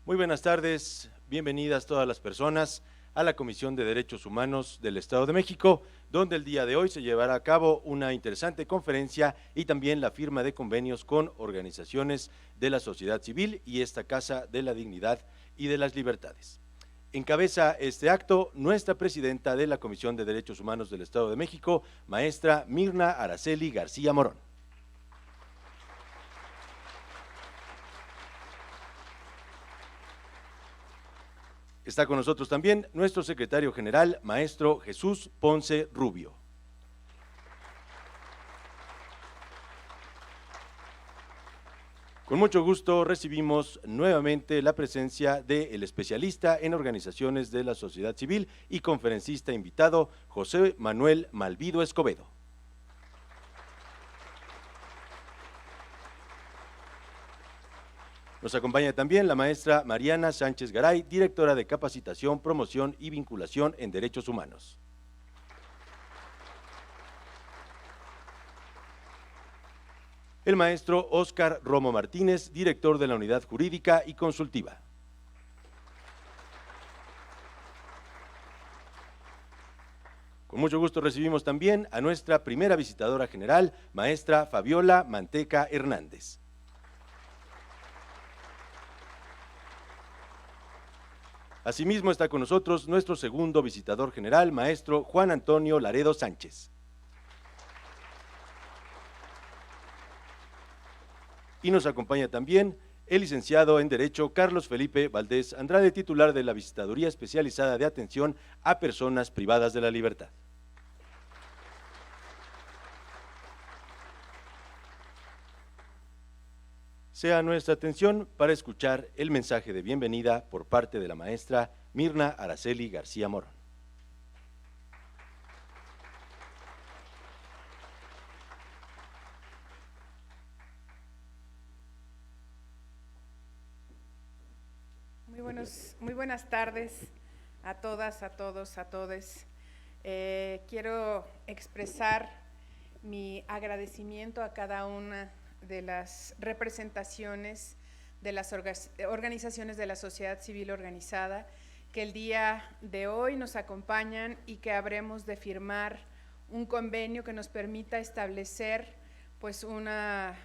Muy buenas tardes, bienvenidas todas las personas a la Comisión de Derechos Humanos del Estado de México, donde el día de hoy se llevará a cabo una interesante conferencia y también la firma de convenios con organizaciones de la sociedad civil y esta Casa de la Dignidad y de las Libertades. Encabeza este acto nuestra presidenta de la Comisión de Derechos Humanos del Estado de México, maestra Mirna Araceli García Morón. Está con nosotros también nuestro secretario general, maestro Jesús Ponce Rubio. Con mucho gusto recibimos nuevamente la presencia del especialista en organizaciones de la sociedad civil y conferencista invitado, José Manuel Malvido Escobedo. Nos acompaña también la maestra Mariana Sánchez Garay, directora de Capacitación, Promoción y Vinculación en Derechos Humanos. El maestro Óscar Romo Martínez, director de la Unidad Jurídica y Consultiva. Con mucho gusto recibimos también a nuestra primera visitadora general, maestra Fabiola Manteca Hernández. Asimismo está con nosotros nuestro segundo visitador general, maestro Juan Antonio Laredo Sánchez. Y nos acompaña también el licenciado en Derecho Carlos Felipe Valdés Andrade, titular de la Visitaduría Especializada de Atención a Personas Privadas de la Libertad. Sea nuestra atención para escuchar el mensaje de bienvenida por parte de la maestra Mirna Araceli García Morón. Muy buenas tardes a todas, a todos, a todes. Quiero expresar mi agradecimiento a cada una de las representaciones de las organizaciones de la sociedad civil organizada que el día de hoy nos acompañan y que habremos de firmar un convenio que nos permita establecer pues una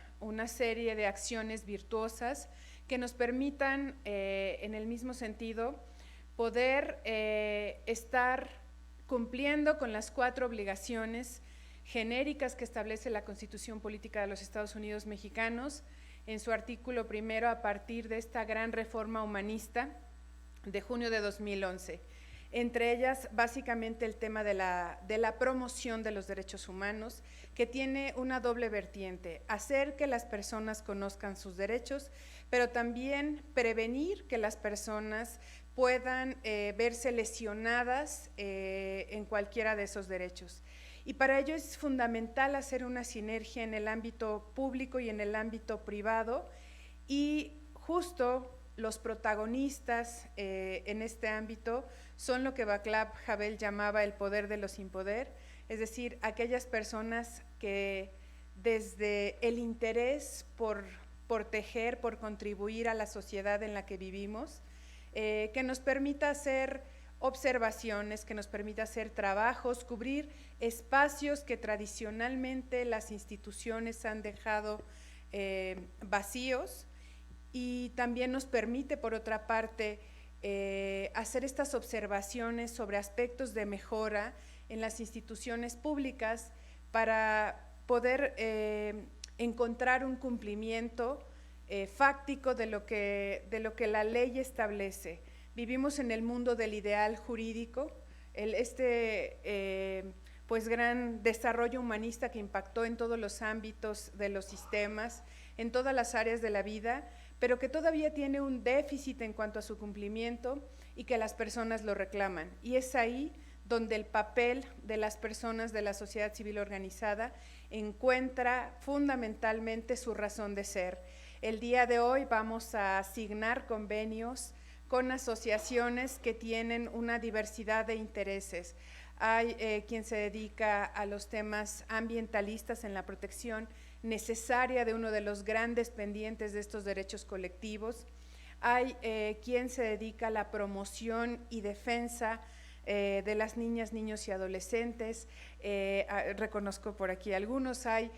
serie de acciones virtuosas que nos permitan, en el mismo sentido, poder estar cumpliendo con las 4 obligaciones genéricas que establece la Constitución Política de los Estados Unidos Mexicanos en su artículo primero a partir de esta gran reforma humanista de junio de 2011. Entre ellas, básicamente el tema de la promoción de los derechos humanos, que tiene una doble vertiente: hacer que las personas conozcan sus derechos, pero también prevenir que las personas puedan verse lesionadas en cualquiera de esos derechos. Y para ello es fundamental hacer una sinergia en el ámbito público y en el ámbito privado, y justo los protagonistas en este ámbito son lo que Václav Havel llamaba el poder de los sin poder, es decir, aquellas personas que desde el interés por tejer, por contribuir a la sociedad en la que vivimos, que nos permita hacer observaciones, que nos permita hacer trabajos, cubrir espacios que tradicionalmente las instituciones han dejado vacíos, y también nos permite, por otra parte, hacer estas observaciones sobre aspectos de mejora en las instituciones públicas para poder encontrar un cumplimiento fáctico de lo que la ley establece. Vivimos en el mundo del ideal jurídico, pues gran desarrollo humanista que impactó en todos los ámbitos de los sistemas, en todas las áreas de la vida, pero que todavía tiene un déficit en cuanto a su cumplimiento y que las personas lo reclaman. Y es ahí donde el papel de las personas de la sociedad civil organizada encuentra fundamentalmente su razón de ser. El día de hoy vamos a asignar convenios con asociaciones que tienen una diversidad de intereses. Hay quien se dedica a los temas ambientalistas en la protección necesaria de uno de los grandes pendientes de estos derechos colectivos. hay quien se dedica a la promoción y defensa de las niñas, niños y adolescentes. Reconozco por aquí algunos. Hay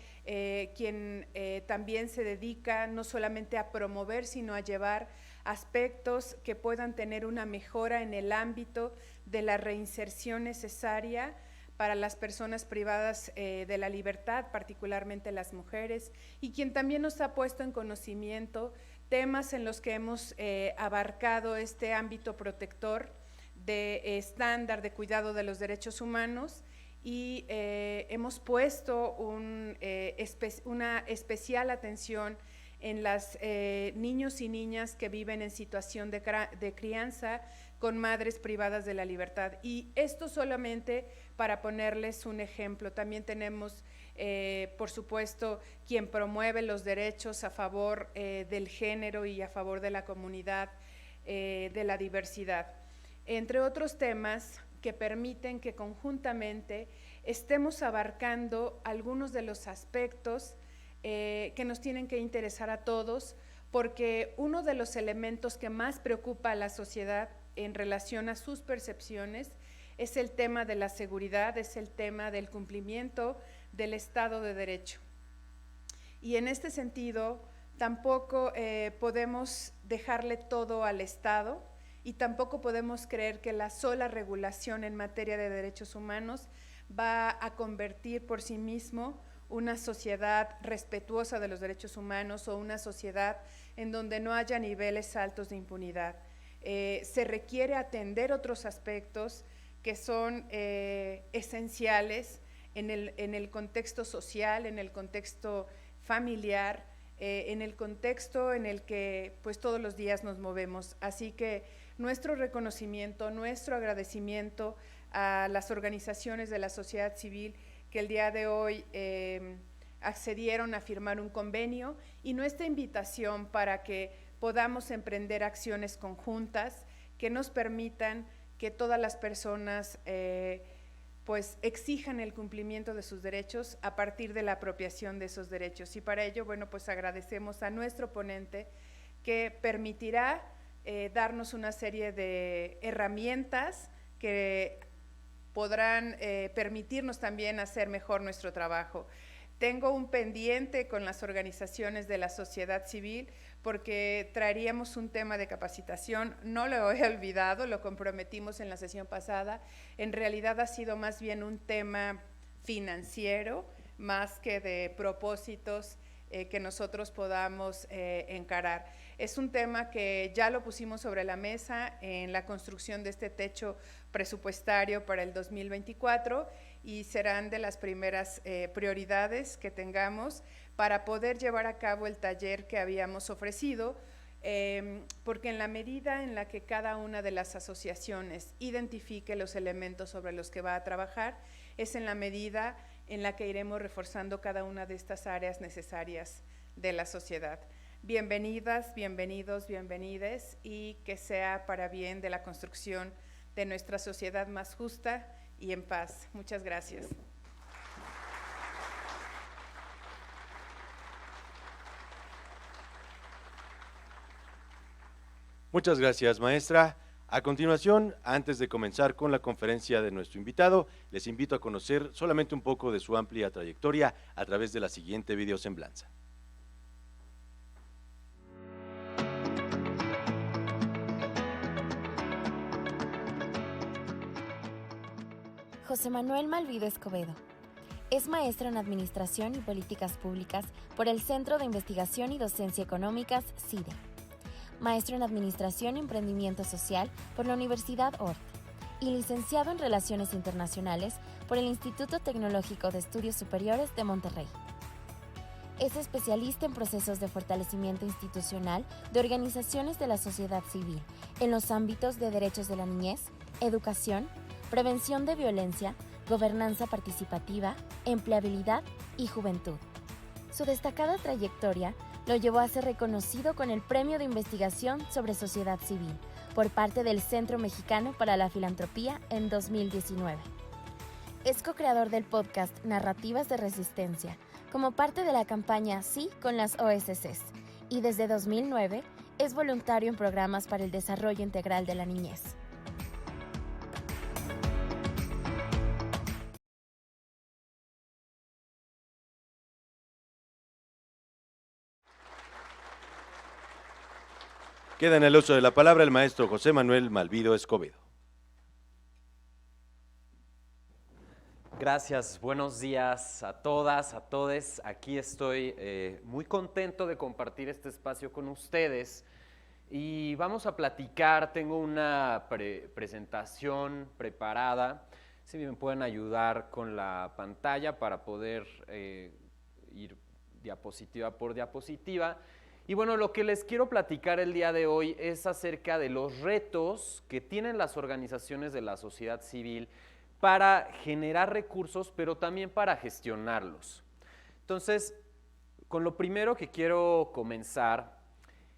quien también se dedica no solamente a promover, sino a llevar aspectos que puedan tener una mejora en el ámbito de la reinserción necesaria para las personas privadas de la libertad, particularmente las mujeres, y quien también nos ha puesto en conocimiento temas en los que hemos abarcado este ámbito protector de estándar de cuidado de los derechos humanos, y hemos puesto una especial atención en las niños y niñas que viven en situación de crianza con madres privadas de la libertad. Y esto solamente para ponerles un ejemplo. También tenemos, por supuesto, quien promueve los derechos a favor del género y a favor de la comunidad de la diversidad, entre otros temas que permiten que conjuntamente estemos abarcando algunos de los aspectos que nos tienen que interesar a todos, porque uno de los elementos que más preocupa a la sociedad en relación a sus percepciones es el tema de la seguridad, es el tema del cumplimiento del Estado de Derecho. Y en este sentido, tampoco podemos dejarle todo al Estado, y tampoco podemos creer que la sola regulación en materia de derechos humanos va a convertir por sí mismo una sociedad respetuosa de los derechos humanos o una sociedad en donde no haya niveles altos de impunidad. Se requiere atender otros aspectos que son esenciales en el contexto social, en el contexto familiar, en el contexto en el que pues todos los días nos movemos. Así que nuestro reconocimiento, nuestro agradecimiento a las organizaciones de la sociedad civil que el día de hoy accedieron a firmar un convenio, y nuestra invitación para que podamos emprender acciones conjuntas que nos permitan que todas las personas pues exijan el cumplimiento de sus derechos a partir de la apropiación de esos derechos. Y para ello, bueno, pues agradecemos a nuestro ponente que permitirá darnos una serie de herramientas que podrán permitirnos también hacer mejor nuestro trabajo. Tengo un pendiente con las organizaciones de la sociedad civil porque traeríamos un tema de capacitación, no lo he olvidado, lo comprometimos en la sesión pasada. En realidad ha sido más bien un tema financiero, más que de propósitos que nosotros podamos encarar. Es un tema que ya lo pusimos sobre la mesa en la construcción de este techo presupuestario para el 2024, y serán de las primeras prioridades que tengamos para poder llevar a cabo el taller que habíamos ofrecido, porque en la medida en la que cada una de las asociaciones identifique los elementos sobre los que va a trabajar, es en la medida en la que iremos reforzando cada una de estas áreas necesarias de la sociedad. Bienvenidas, bienvenidos, bienvenides, y que sea para bien de la construcción de nuestra sociedad más justa y en paz. Muchas gracias. Muchas gracias, maestra. A continuación, antes de comenzar con la conferencia de nuestro invitado, les invito a conocer solamente un poco de su amplia trayectoria a través de la siguiente videosemblanza. José Manuel Malvido Escobedo. Es maestro en Administración y Políticas Públicas por el Centro de Investigación y Docencia Económicas, CIDE. Maestro en Administración y Emprendimiento Social por la Universidad Ort y licenciado en Relaciones Internacionales por el Instituto Tecnológico de Estudios Superiores de Monterrey. Es especialista en procesos de fortalecimiento institucional de organizaciones de la sociedad civil en los ámbitos de derechos de la niñez, educación, prevención de violencia, gobernanza participativa, empleabilidad y juventud. Su destacada trayectoria lo llevó a ser reconocido con el Premio de Investigación sobre Sociedad Civil por parte del Centro Mexicano para la Filantropía en 2019. Es co-creador del podcast Narrativas de Resistencia, como parte de la campaña Sí con las OSCs, y desde 2009 Es voluntario en programas para el desarrollo integral de la niñez. Queda en el uso de la palabra el maestro José Manuel Malvido Escobedo. Gracias, buenos días a todas, a todes. Aquí estoy muy contento de compartir este espacio con ustedes y vamos a platicar. Tengo una presentación preparada. Si me pueden ayudar con la pantalla para poder ir diapositiva por diapositiva. Y bueno, lo que les quiero platicar el día de hoy es acerca de los retos que tienen las organizaciones de la sociedad civil para generar recursos, pero también para gestionarlos. Entonces, con lo primero que quiero comenzar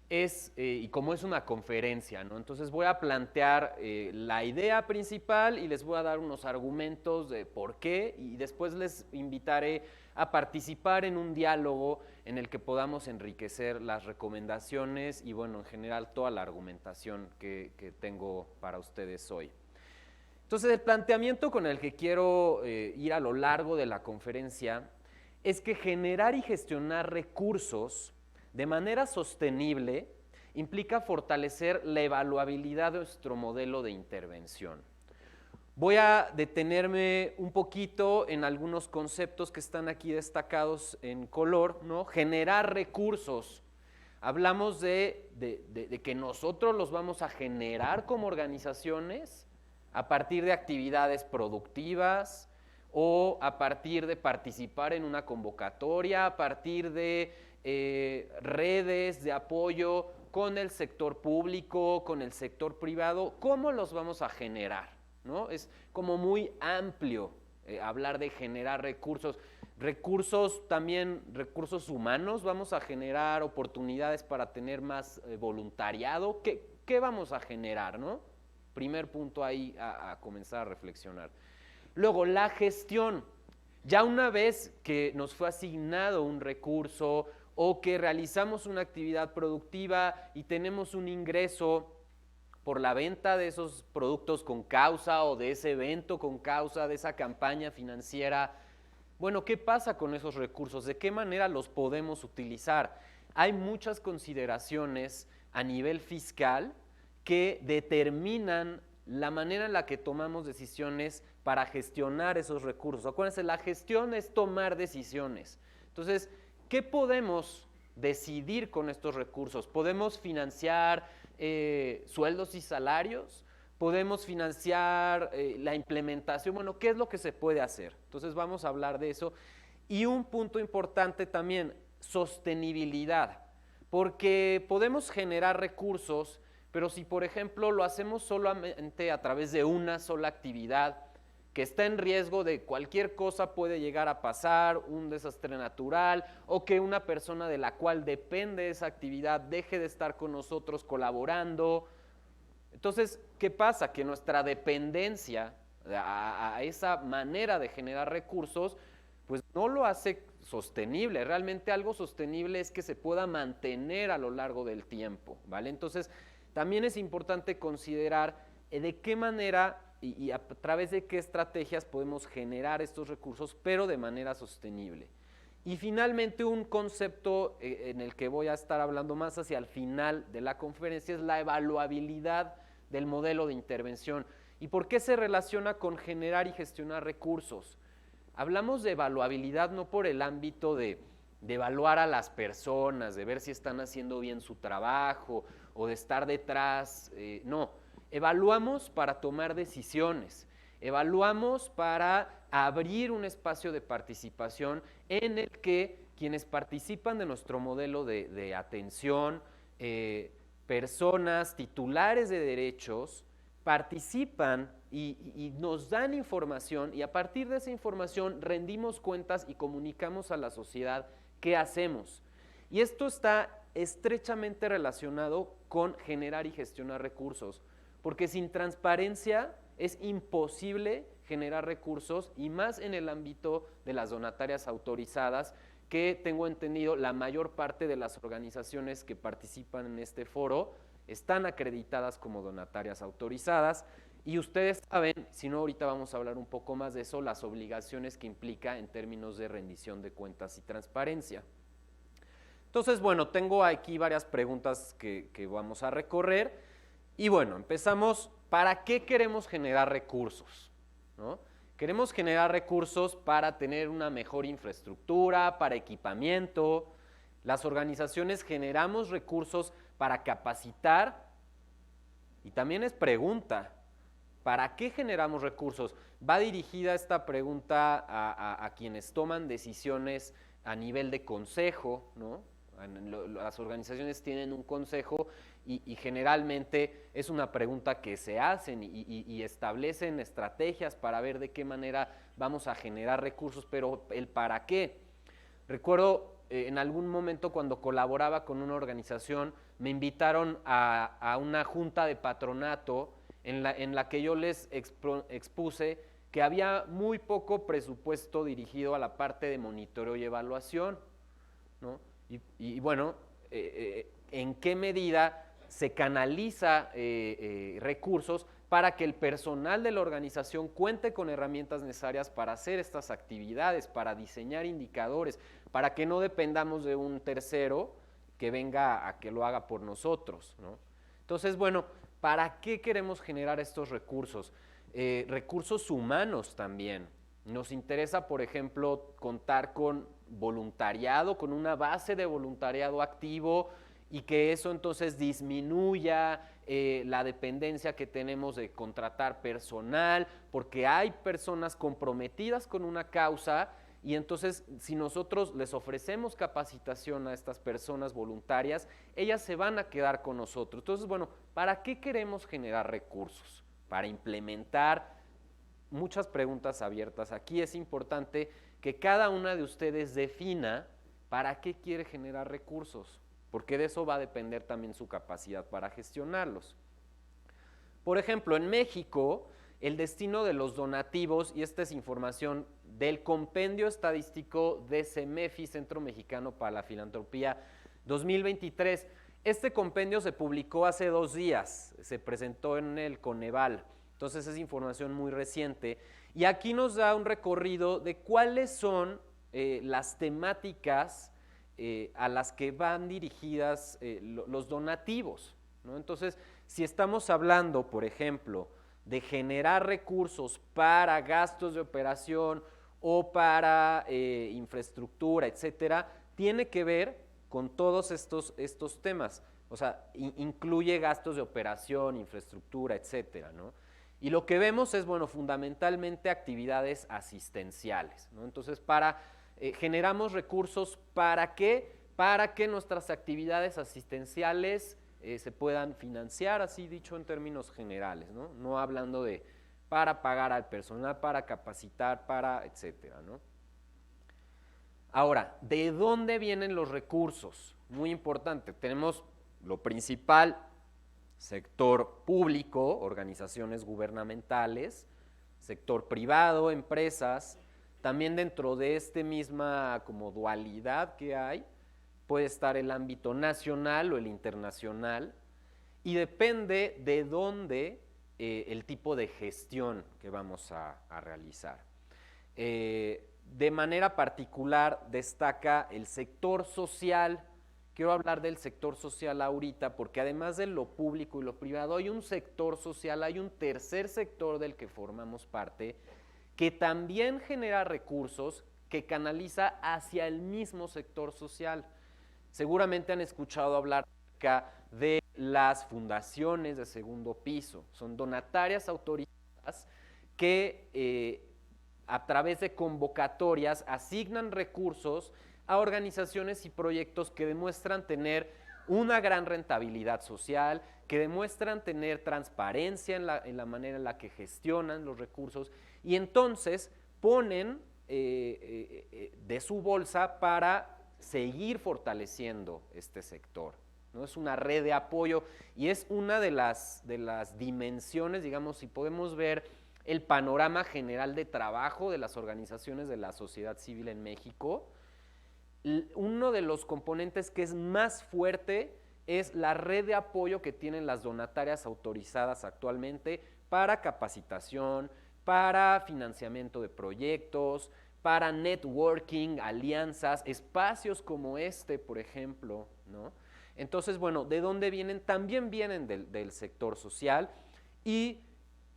es, y como es una conferencia, ¿no? Entonces voy a plantear la idea principal y les voy a dar unos argumentos de por qué, y después les invitaré a participar en un diálogo en el que podamos enriquecer las recomendaciones y, bueno, en general toda la argumentación que tengo para ustedes hoy. Entonces, el planteamiento con el que quiero ir a lo largo de la conferencia es que generar y gestionar recursos de manera sostenible implica fortalecer la evaluabilidad de nuestro modelo de intervención. Voy a detenerme un poquito en algunos conceptos que están aquí destacados en color, ¿no? Generar recursos. Hablamos de que nosotros los vamos a generar como organizaciones a partir de actividades productivas o a partir de participar en una convocatoria, a partir de redes de apoyo con el sector público, con el sector privado. ¿Cómo los vamos a generar? ¿No? Es como muy amplio hablar de generar recursos. También recursos humanos, vamos a generar oportunidades para tener más voluntariado. ¿Qué vamos a generar, no? Primer punto ahí a comenzar a reflexionar. Luego, la gestión. Ya una vez que nos fue asignado un recurso o que realizamos una actividad productiva y tenemos un ingreso por la venta de esos productos con causa o de ese evento con causa, de esa campaña financiera, bueno, ¿qué pasa con esos recursos? ¿De qué manera los podemos utilizar? Hay muchas consideraciones a nivel fiscal que determinan la manera en la que tomamos decisiones para gestionar esos recursos. Acuérdense, la gestión es tomar decisiones. Entonces, ¿qué podemos decidir con estos recursos? ¿Podemos financiar sueldos y salarios? ¿Podemos financiar la implementación? Bueno, ¿qué es lo que se puede hacer? Entonces vamos a hablar de eso. Y un punto importante también, sostenibilidad, porque podemos generar recursos, pero si por ejemplo lo hacemos solamente a través de una sola actividad, que está en riesgo de cualquier cosa puede llegar a pasar, un desastre natural, o que una persona de la cual depende esa actividad deje de estar con nosotros colaborando. Entonces, ¿qué pasa? Que nuestra dependencia a esa manera de generar recursos, pues no lo hace sostenible. Realmente algo sostenible es que se pueda mantener a lo largo del tiempo, ¿vale? Entonces, también es importante considerar de qué manera y a través de qué estrategias podemos generar estos recursos, pero de manera sostenible. Y finalmente, un concepto en el que voy a estar hablando más hacia el final de la conferencia es la evaluabilidad del modelo de intervención. ¿Y por qué se relaciona con generar y gestionar recursos? Hablamos de evaluabilidad no por el ámbito de evaluar a las personas, de ver si están haciendo bien su trabajo o de estar detrás, no. Evaluamos para tomar decisiones, evaluamos para abrir un espacio de participación en el que quienes participan de nuestro modelo de atención, personas titulares de derechos, participan y nos dan información y a partir de esa información rendimos cuentas y comunicamos a la sociedad qué hacemos. Y esto está estrechamente relacionado con generar y gestionar recursos, porque sin transparencia es imposible generar recursos y más en el ámbito de las donatarias autorizadas que tengo entendido la mayor parte de las organizaciones que participan en este foro están acreditadas como donatarias autorizadas y ustedes saben, si no ahorita vamos a hablar un poco más de eso, las obligaciones que implica en términos de rendición de cuentas y transparencia. Entonces, bueno, tengo aquí varias preguntas que vamos a recorrer y bueno, empezamos. ¿Para qué queremos generar recursos? ¿No? Queremos generar recursos para tener una mejor infraestructura, para equipamiento. Las organizaciones generamos recursos para capacitar y también es pregunta, ¿para qué generamos recursos? Va dirigida esta pregunta a quienes toman decisiones a nivel de consejo, ¿no? Las organizaciones tienen un consejo y generalmente es una pregunta que se hacen y establecen estrategias para ver de qué manera vamos a generar recursos, pero el para qué. Recuerdo en algún momento cuando colaboraba con una organización, me invitaron a una junta de patronato en la que yo les expuse que había muy poco presupuesto dirigido a la parte de monitoreo y evaluación, ¿no? Y bueno, ¿en qué medida se canaliza recursos para que el personal de la organización cuente con herramientas necesarias para hacer estas actividades, para diseñar indicadores, para que no dependamos de un tercero que venga a que lo haga por nosotros, ¿no? Entonces, bueno, ¿para qué queremos generar estos recursos? Recursos humanos también. Nos interesa, por ejemplo, contar con voluntariado, con una base de voluntariado activo y que eso entonces disminuya la dependencia que tenemos de contratar personal, porque hay personas comprometidas con una causa y entonces si nosotros les ofrecemos capacitación a estas personas voluntarias, ellas se van a quedar con nosotros. Entonces, bueno, ¿para qué queremos generar recursos? Para implementar muchas preguntas abiertas. Aquí es importante que cada una de ustedes defina para qué quiere generar recursos, porque de eso va a depender también su capacidad para gestionarlos. Por ejemplo, en México, el destino de los donativos, y esta es información del Compendio Estadístico de CEMEFI, Centro Mexicano para la Filantropía 2023. Este compendio se publicó hace 2 días, se presentó en el Coneval. Entonces es información muy reciente y aquí nos da un recorrido de cuáles son las temáticas a las que van dirigidas los donativos, ¿no? Entonces, si estamos hablando, por ejemplo, de generar recursos para gastos de operación o para infraestructura, etcétera, tiene que ver con todos estos temas. O sea, incluye gastos de operación, infraestructura, etcétera, ¿no? Y lo que vemos es, bueno, fundamentalmente actividades asistenciales, ¿no? Entonces, generamos recursos ¿para qué? Para que nuestras actividades asistenciales se puedan financiar, así dicho en términos generales, ¿no? No hablando de para pagar al personal, para capacitar, para etcétera, ¿no? Ahora, ¿de dónde vienen los recursos? Muy importante, tenemos lo principal, sector público, organizaciones gubernamentales, sector privado, empresas. También dentro de esta misma como dualidad que hay, puede estar el ámbito nacional o el internacional y depende de dónde el tipo de gestión que vamos a realizar. De manera particular destaca el sector social. Quiero hablar del sector social ahorita porque además de lo público y lo privado hay un sector social, hay un tercer sector del que formamos parte que también genera recursos que canaliza hacia el mismo sector social. Seguramente han escuchado hablar acá de las fundaciones de segundo piso, son donatarias autorizadas que a través de convocatorias asignan recursos a organizaciones y proyectos que demuestran tener una gran rentabilidad social, que demuestran tener transparencia en la manera en la que gestionan los recursos y entonces ponen de su bolsa para seguir fortaleciendo este sector, ¿no? Es una red de apoyo y es una de las dimensiones, digamos, si podemos ver el panorama general de trabajo de las organizaciones de la sociedad civil en México, uno de los componentes que es más fuerte es la red de apoyo que tienen las donatarias autorizadas actualmente para capacitación, para financiamiento de proyectos, para networking, alianzas, espacios como este, por ejemplo, ¿no? Entonces, bueno, ¿de dónde vienen? También vienen del sector social, y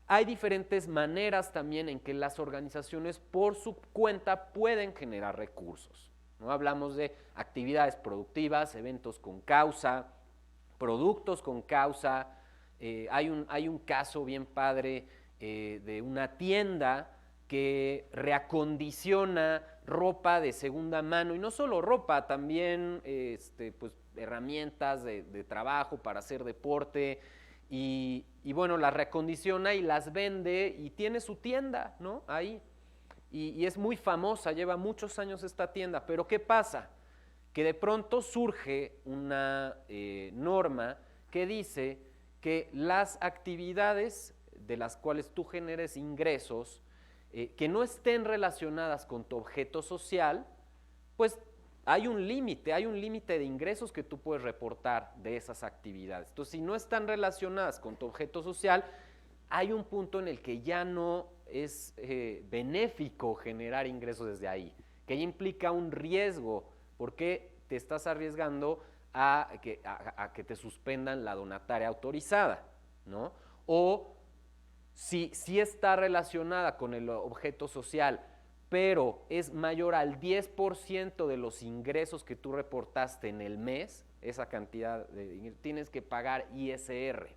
hay diferentes maneras también en que las organizaciones por su cuenta pueden generar recursos, ¿no? Hablamos de actividades productivas, eventos con causa, productos con causa. Hay un caso bien padre de una tienda que reacondiciona ropa de segunda mano, y no solo ropa, también pues, herramientas de trabajo para hacer deporte, y bueno, las reacondiciona y las vende y tiene su tienda, ¿no? Ahí. Y es muy famosa, lleva muchos años esta tienda, pero ¿qué pasa? Que de pronto surge una norma que dice que las actividades de las cuales tú generes ingresos que no estén relacionadas con tu objeto social, pues hay un límite de ingresos que tú puedes reportar de esas actividades. Entonces, si no están relacionadas con tu objeto social, hay un punto en el que ya no es benéfico generar ingresos desde ahí, que ya implica un riesgo, porque te estás arriesgando a que te suspendan la donataria autorizada, ¿no? O si está relacionada con el objeto social, pero es mayor al 10% de los ingresos que tú reportaste en el mes, esa cantidad tienes que pagar ISR.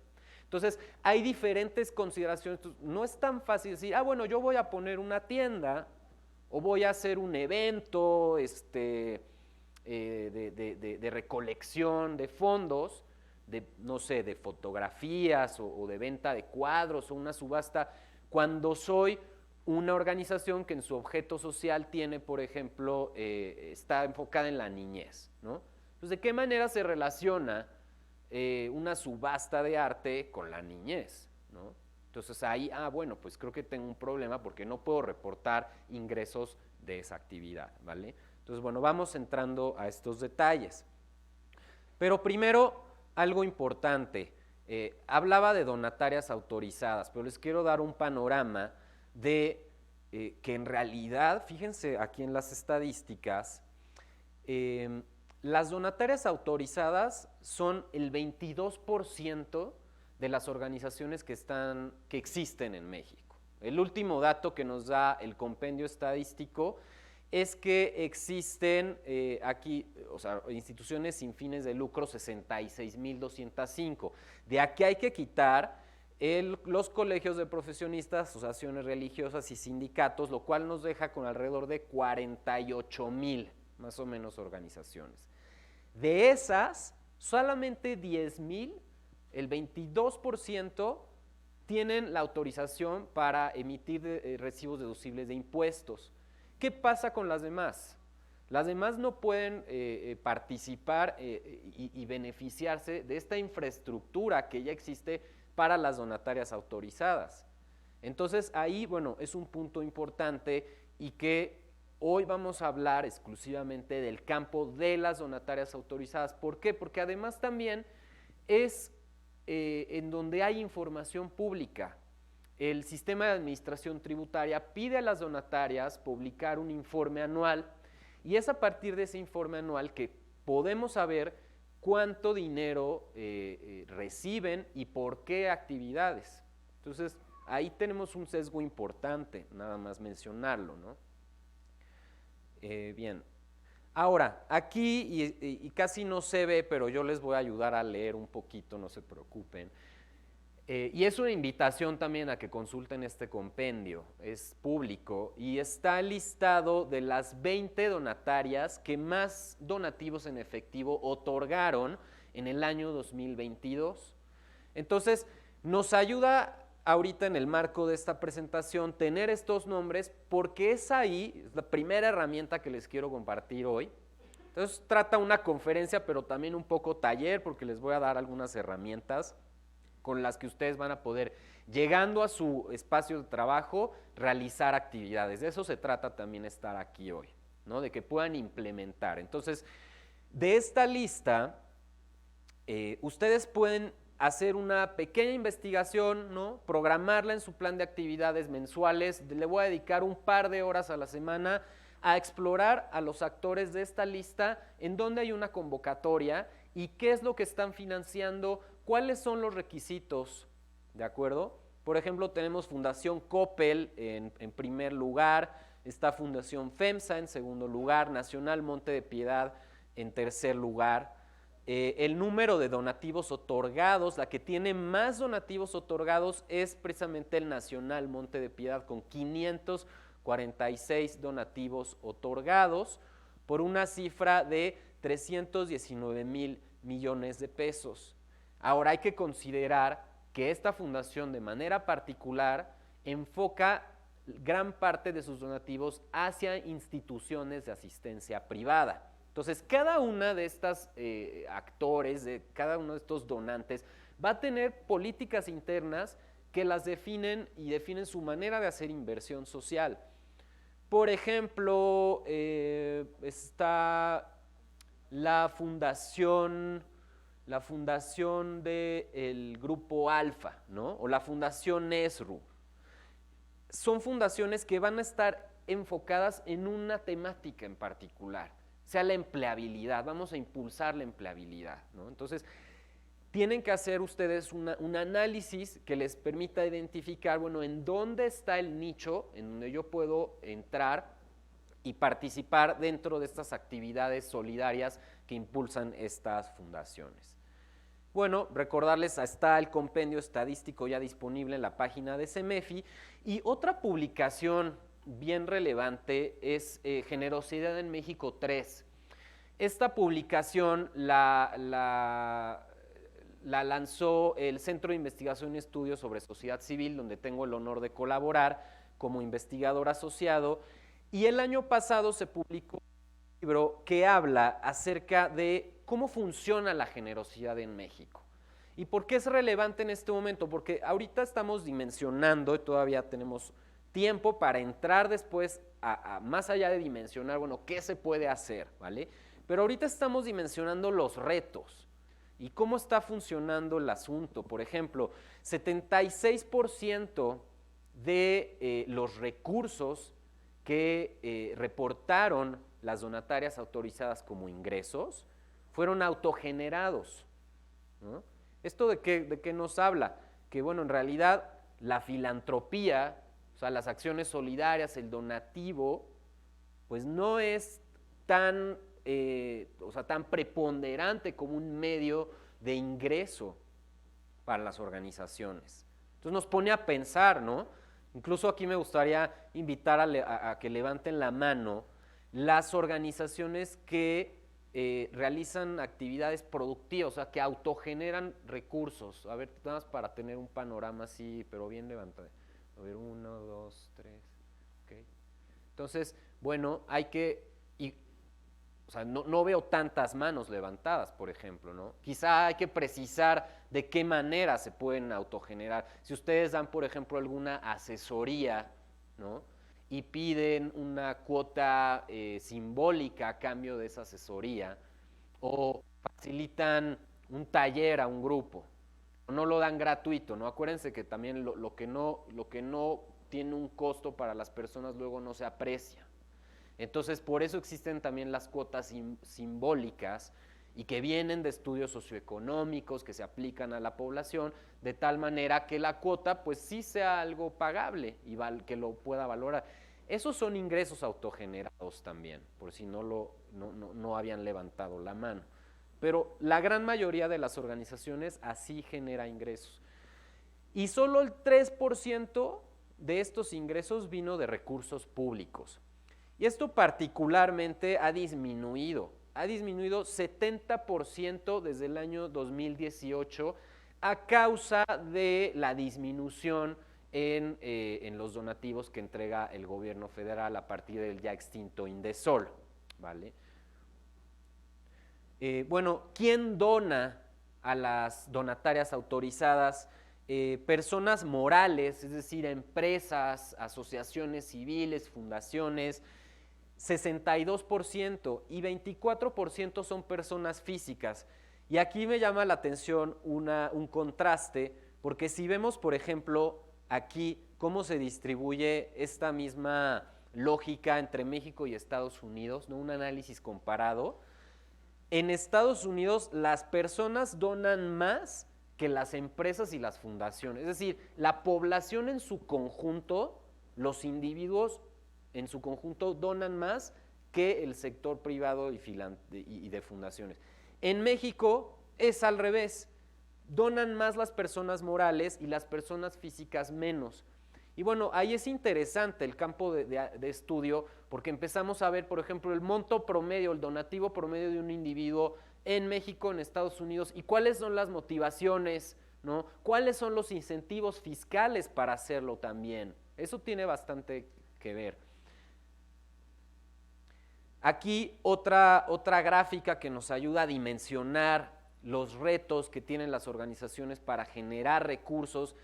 Entonces, hay diferentes consideraciones. No es tan fácil decir, bueno, yo voy a poner una tienda o voy a hacer un evento de recolección de fondos, no sé, de fotografías o de venta de cuadros o una subasta, cuando soy una organización que en su objeto social tiene, por ejemplo, está enfocada en la niñez, ¿no? Entonces, ¿de qué manera se relaciona una subasta de arte con la niñez, ¿no? Entonces ahí, bueno, pues creo que tengo un problema porque no puedo reportar ingresos de esa actividad, ¿vale? Entonces, bueno, vamos entrando a estos detalles. Pero primero, algo importante, hablaba de donatarias autorizadas, pero les quiero dar un panorama de que en realidad, fíjense aquí en las estadísticas, las donatarias autorizadas son el 22% de las organizaciones que existen en México. El último dato que nos da el compendio estadístico es que existen aquí, o sea, instituciones sin fines de lucro 66,205. De aquí hay que quitar los colegios de profesionistas, asociaciones religiosas y sindicatos, lo cual nos deja con alrededor de 48,000 más o menos organizaciones. De esas, solamente 10,000, el 22%, tienen la autorización para emitir recibos deducibles de impuestos. ¿Qué pasa con las demás? Las demás no pueden participar y beneficiarse de esta infraestructura que ya existe para las donatarias autorizadas. Entonces ahí, bueno, es un punto importante y que hoy vamos a hablar exclusivamente del campo de las donatarias autorizadas. ¿Por qué? Porque además también es en donde hay información pública. El sistema de administración tributaria pide a las donatarias publicar un informe anual, y es a partir de ese informe anual que podemos saber cuánto dinero reciben y por qué actividades. Entonces, ahí tenemos un sesgo importante, nada más mencionarlo, ¿no? Bien. Ahora, aquí, y casi no se ve, pero yo les voy a ayudar a leer un poquito, no se preocupen. Y es una invitación también a que consulten este compendio, es público y está listado de las 20 donatarias que más donativos en efectivo otorgaron en el año 2022. Entonces, nos ayuda ahorita en el marco de esta presentación tener estos nombres, porque es ahí, es la primera herramienta que les quiero compartir hoy. Entonces, trata una conferencia, pero también un poco taller, porque les voy a dar algunas herramientas con las que ustedes van a poder, llegando a su espacio de trabajo, realizar actividades. De eso se trata también estar aquí hoy, ¿no? De que puedan implementar. Entonces, de esta lista, ustedes pueden hacer una pequeña investigación, ¿no? Programarla en su plan de actividades mensuales. Le voy a dedicar un par de horas a la semana a explorar a los actores de esta lista, en dónde hay una convocatoria y qué es lo que están financiando, cuáles son los requisitos, ¿de acuerdo? Por ejemplo, tenemos Fundación Coppel en primer lugar, está Fundación FEMSA en segundo lugar, Nacional Monte de Piedad en tercer lugar. El número de donativos otorgados, la que tiene más donativos otorgados es precisamente el Nacional Monte de Piedad, con 546 donativos otorgados por una cifra de 319,000 millones de pesos. Ahora hay que considerar que esta fundación de manera particular enfoca gran parte de sus donativos hacia instituciones de asistencia privada. Entonces, cada una de estas actores, cada uno de estos donantes, va a tener políticas internas que las definen y definen su manera de hacer inversión social. Por ejemplo, está la fundación del Grupo Alfa, ¿no? O la Fundación ESRU. Son fundaciones que van a estar enfocadas en una temática en particular, sea la empleabilidad, vamos a impulsar la empleabilidad, ¿no? Entonces, tienen que hacer ustedes un análisis que les permita identificar, bueno, en dónde está el nicho en donde yo puedo entrar y participar dentro de estas actividades solidarias que impulsan estas fundaciones. Bueno, recordarles, está el compendio estadístico ya disponible en la página de CEMEFI, y otra publicación bien relevante es Generosidad en México 3. Esta publicación la lanzó el Centro de Investigación y Estudios sobre Sociedad Civil, donde tengo el honor de colaborar como investigador asociado, y el año pasado se publicó un libro que habla acerca de cómo funciona la generosidad en México. ¿Y por qué es relevante en este momento? Porque ahorita estamos dimensionando, y todavía tenemos tiempo para entrar después a más allá de dimensionar, bueno, qué se puede hacer, ¿vale? Pero ahorita estamos dimensionando los retos y cómo está funcionando el asunto. Por ejemplo, 76% de los recursos que reportaron las donatarias autorizadas como ingresos fueron autogenerados, ¿no? ¿Esto de qué nos habla? Que, bueno, en realidad la filantropía, o sea, las acciones solidarias, el donativo, pues no es tan, tan preponderante como un medio de ingreso para las organizaciones. Entonces nos pone a pensar, ¿no? Incluso aquí me gustaría invitar a que levanten la mano las organizaciones que realizan actividades productivas, o sea, que autogeneran recursos. A ver, nada más para tener un panorama así, pero bien levantado. A ver, 1, 2, 3, ok. Entonces, bueno, hay que, o sea, no veo tantas manos levantadas, por ejemplo, ¿no? Quizá hay que precisar de qué manera se pueden autogenerar. Si ustedes dan, por ejemplo, alguna asesoría, ¿no?, y piden una cuota simbólica a cambio de esa asesoría, o facilitan un taller a un grupo, no lo dan gratuito, ¿no? Acuérdense que también lo que no tiene un costo para las personas luego no se aprecia. Entonces, por eso existen también las cuotas simbólicas, y que vienen de estudios socioeconómicos que se aplican a la población, de tal manera que la cuota pues sí sea algo pagable y que lo pueda valorar. Esos son ingresos autogenerados también, por si no habían levantado la mano. Pero la gran mayoría de las organizaciones así genera ingresos. Y solo el 3% de estos ingresos vino de recursos públicos. Y esto particularmente ha disminuido 70% desde el año 2018 a causa de la disminución en los donativos que entrega el gobierno federal a partir del ya extinto Indesol, ¿vale? Bueno, ¿quién dona a las donatarias autorizadas? Personas morales, es decir, empresas, asociaciones civiles, fundaciones. 62% y 24% son personas físicas. Y aquí me llama la atención un contraste, porque si vemos, por ejemplo, aquí cómo se distribuye esta misma lógica entre México y Estados Unidos, ¿no? Un análisis comparado. En Estados Unidos las personas donan más que las empresas y las fundaciones. Es decir, la población en su conjunto, los individuos en su conjunto donan más que el sector privado y de fundaciones. En México es al revés. Donan más las personas morales y las personas físicas menos. Y bueno, ahí es interesante el campo de estudio, porque empezamos a ver, por ejemplo, el monto promedio, el donativo promedio de un individuo en México, en Estados Unidos, y cuáles son las motivaciones, ¿no? Cuáles son los incentivos fiscales para hacerlo también. Eso tiene bastante que ver. Aquí otra gráfica que nos ayuda a dimensionar los retos que tienen las organizaciones para generar recursos.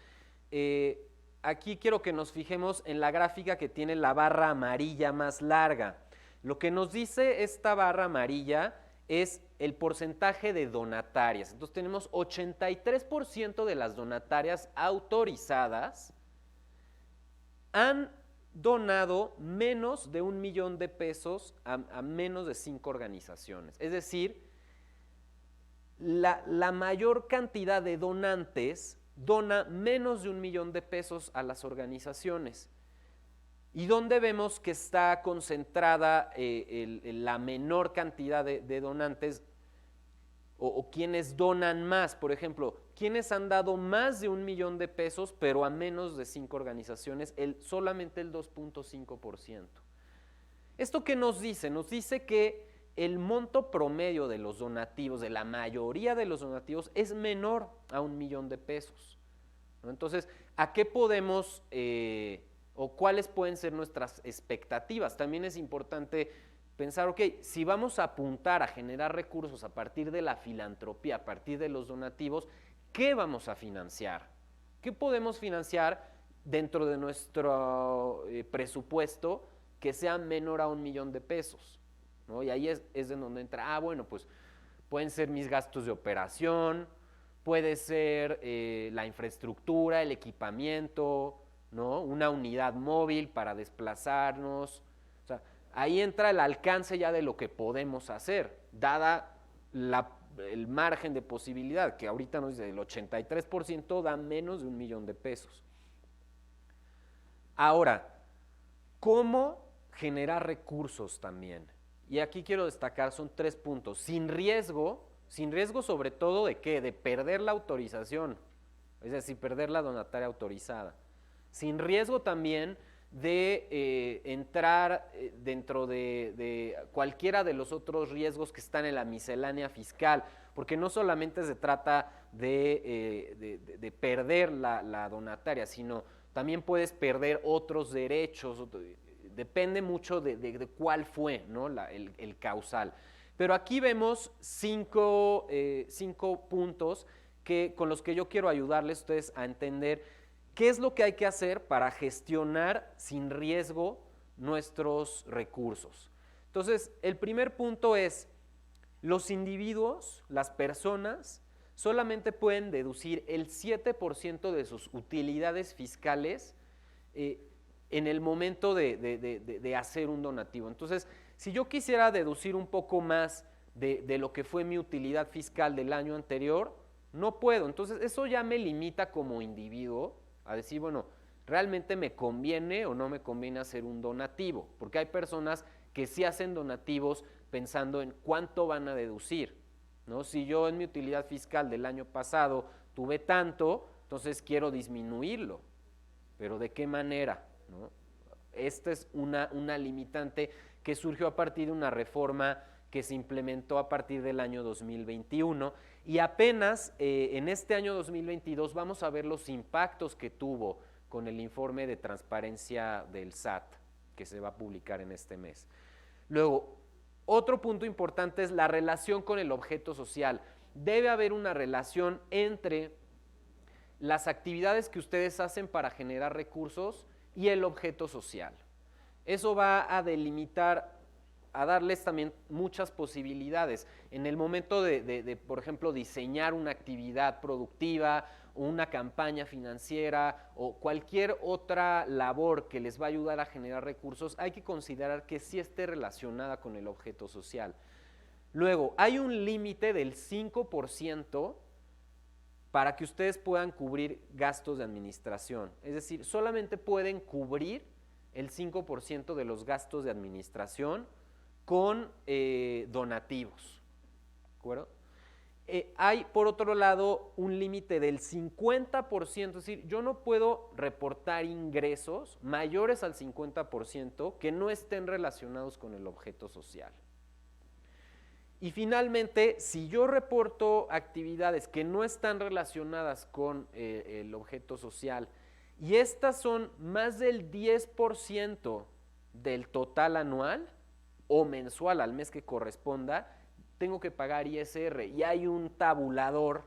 Aquí quiero que nos fijemos en la gráfica que tiene la barra amarilla más larga. Lo que nos dice esta barra amarilla es el porcentaje de donatarias. Entonces tenemos 83% de las donatarias autorizadas han donado menos de $1 millón a menos de 5 organizaciones. Es decir, la mayor cantidad de donantes dona menos de $1 millón a las organizaciones. ¿Y dónde vemos que está concentrada la menor cantidad de donantes o quienes donan más? Por ejemplo, quienes han dado más de $1 millón pero a menos de 5 organizaciones, solamente el 2.5%. ¿Esto qué nos dice? Nos dice que el monto promedio de los donativos, de la mayoría de los donativos, es menor a $1 millón, ¿no? Entonces, ¿a qué podemos o cuáles pueden ser nuestras expectativas? También es importante pensar, ok, si vamos a apuntar a generar recursos a partir de la filantropía, a partir de los donativos, ¿qué vamos a financiar? ¿Qué podemos financiar dentro de nuestro presupuesto que sea menor a $1 millón? ¿No? Y ahí es de donde entra, bueno, pues pueden ser mis gastos de operación, puede ser la infraestructura, el equipamiento, ¿no? Una unidad móvil para desplazarnos. O sea, ahí entra el alcance ya de lo que podemos hacer, dada el margen de posibilidad, que ahorita nos dice el 83% da menos de $1 millón. Ahora, ¿cómo generar recursos también? Y aquí quiero destacar, son 3 puntos. Sin riesgo sobre todo de ¿qué? De perder la autorización, es decir, perder la donataria autorizada. Sin riesgo también de entrar dentro de cualquiera de los otros riesgos que están en la miscelánea fiscal, porque no solamente se trata de perder la donataria, sino también puedes perder otros derechos, depende mucho de cuál fue, ¿no? el causal. Pero aquí vemos 5 puntos con los que yo quiero ayudarles a ustedes a entender qué es lo que hay que hacer para gestionar sin riesgo nuestros recursos. Entonces, el primer punto es, los individuos, las personas, solamente pueden deducir el 7% de sus utilidades fiscales en el momento de hacer un donativo. Entonces, si yo quisiera deducir un poco más de lo que fue mi utilidad fiscal del año anterior, no puedo. Entonces, eso ya me limita como individuo a decir, bueno, ¿realmente me conviene o no me conviene hacer un donativo? Porque hay personas que sí hacen donativos pensando en cuánto van a deducir, ¿no? Si yo en mi utilidad fiscal del año pasado tuve tanto, entonces quiero disminuirlo. ¿Pero de qué manera? ¿No? Esta es una limitante que surgió a partir de una reforma que se implementó a partir del año 2021 y apenas en este año 2022 vamos a ver los impactos que tuvo con el informe de transparencia del SAT que se va a publicar en este mes. Luego, otro punto importante es la relación con el objeto social. Debe haber una relación entre las actividades que ustedes hacen para generar recursos y el objeto social. Eso va a delimitar a darles también muchas posibilidades. En el momento de, por ejemplo, diseñar una actividad productiva, una campaña financiera o cualquier otra labor que les va a ayudar a generar recursos, hay que considerar que sí esté relacionada con el objeto social. Luego, hay un límite del 5% para que ustedes puedan cubrir gastos de administración. Es decir, solamente pueden cubrir el 5% de los gastos de administración con donativos, ¿de acuerdo? Hay, por otro lado, un límite del 50%, es decir, yo no puedo reportar ingresos mayores al 50% que no estén relacionados con el objeto social. Y finalmente, si yo reporto actividades que no están relacionadas con el objeto social y estas son más del 10% del total anual o mensual al mes que corresponda, tengo que pagar ISR. Y hay un tabulador,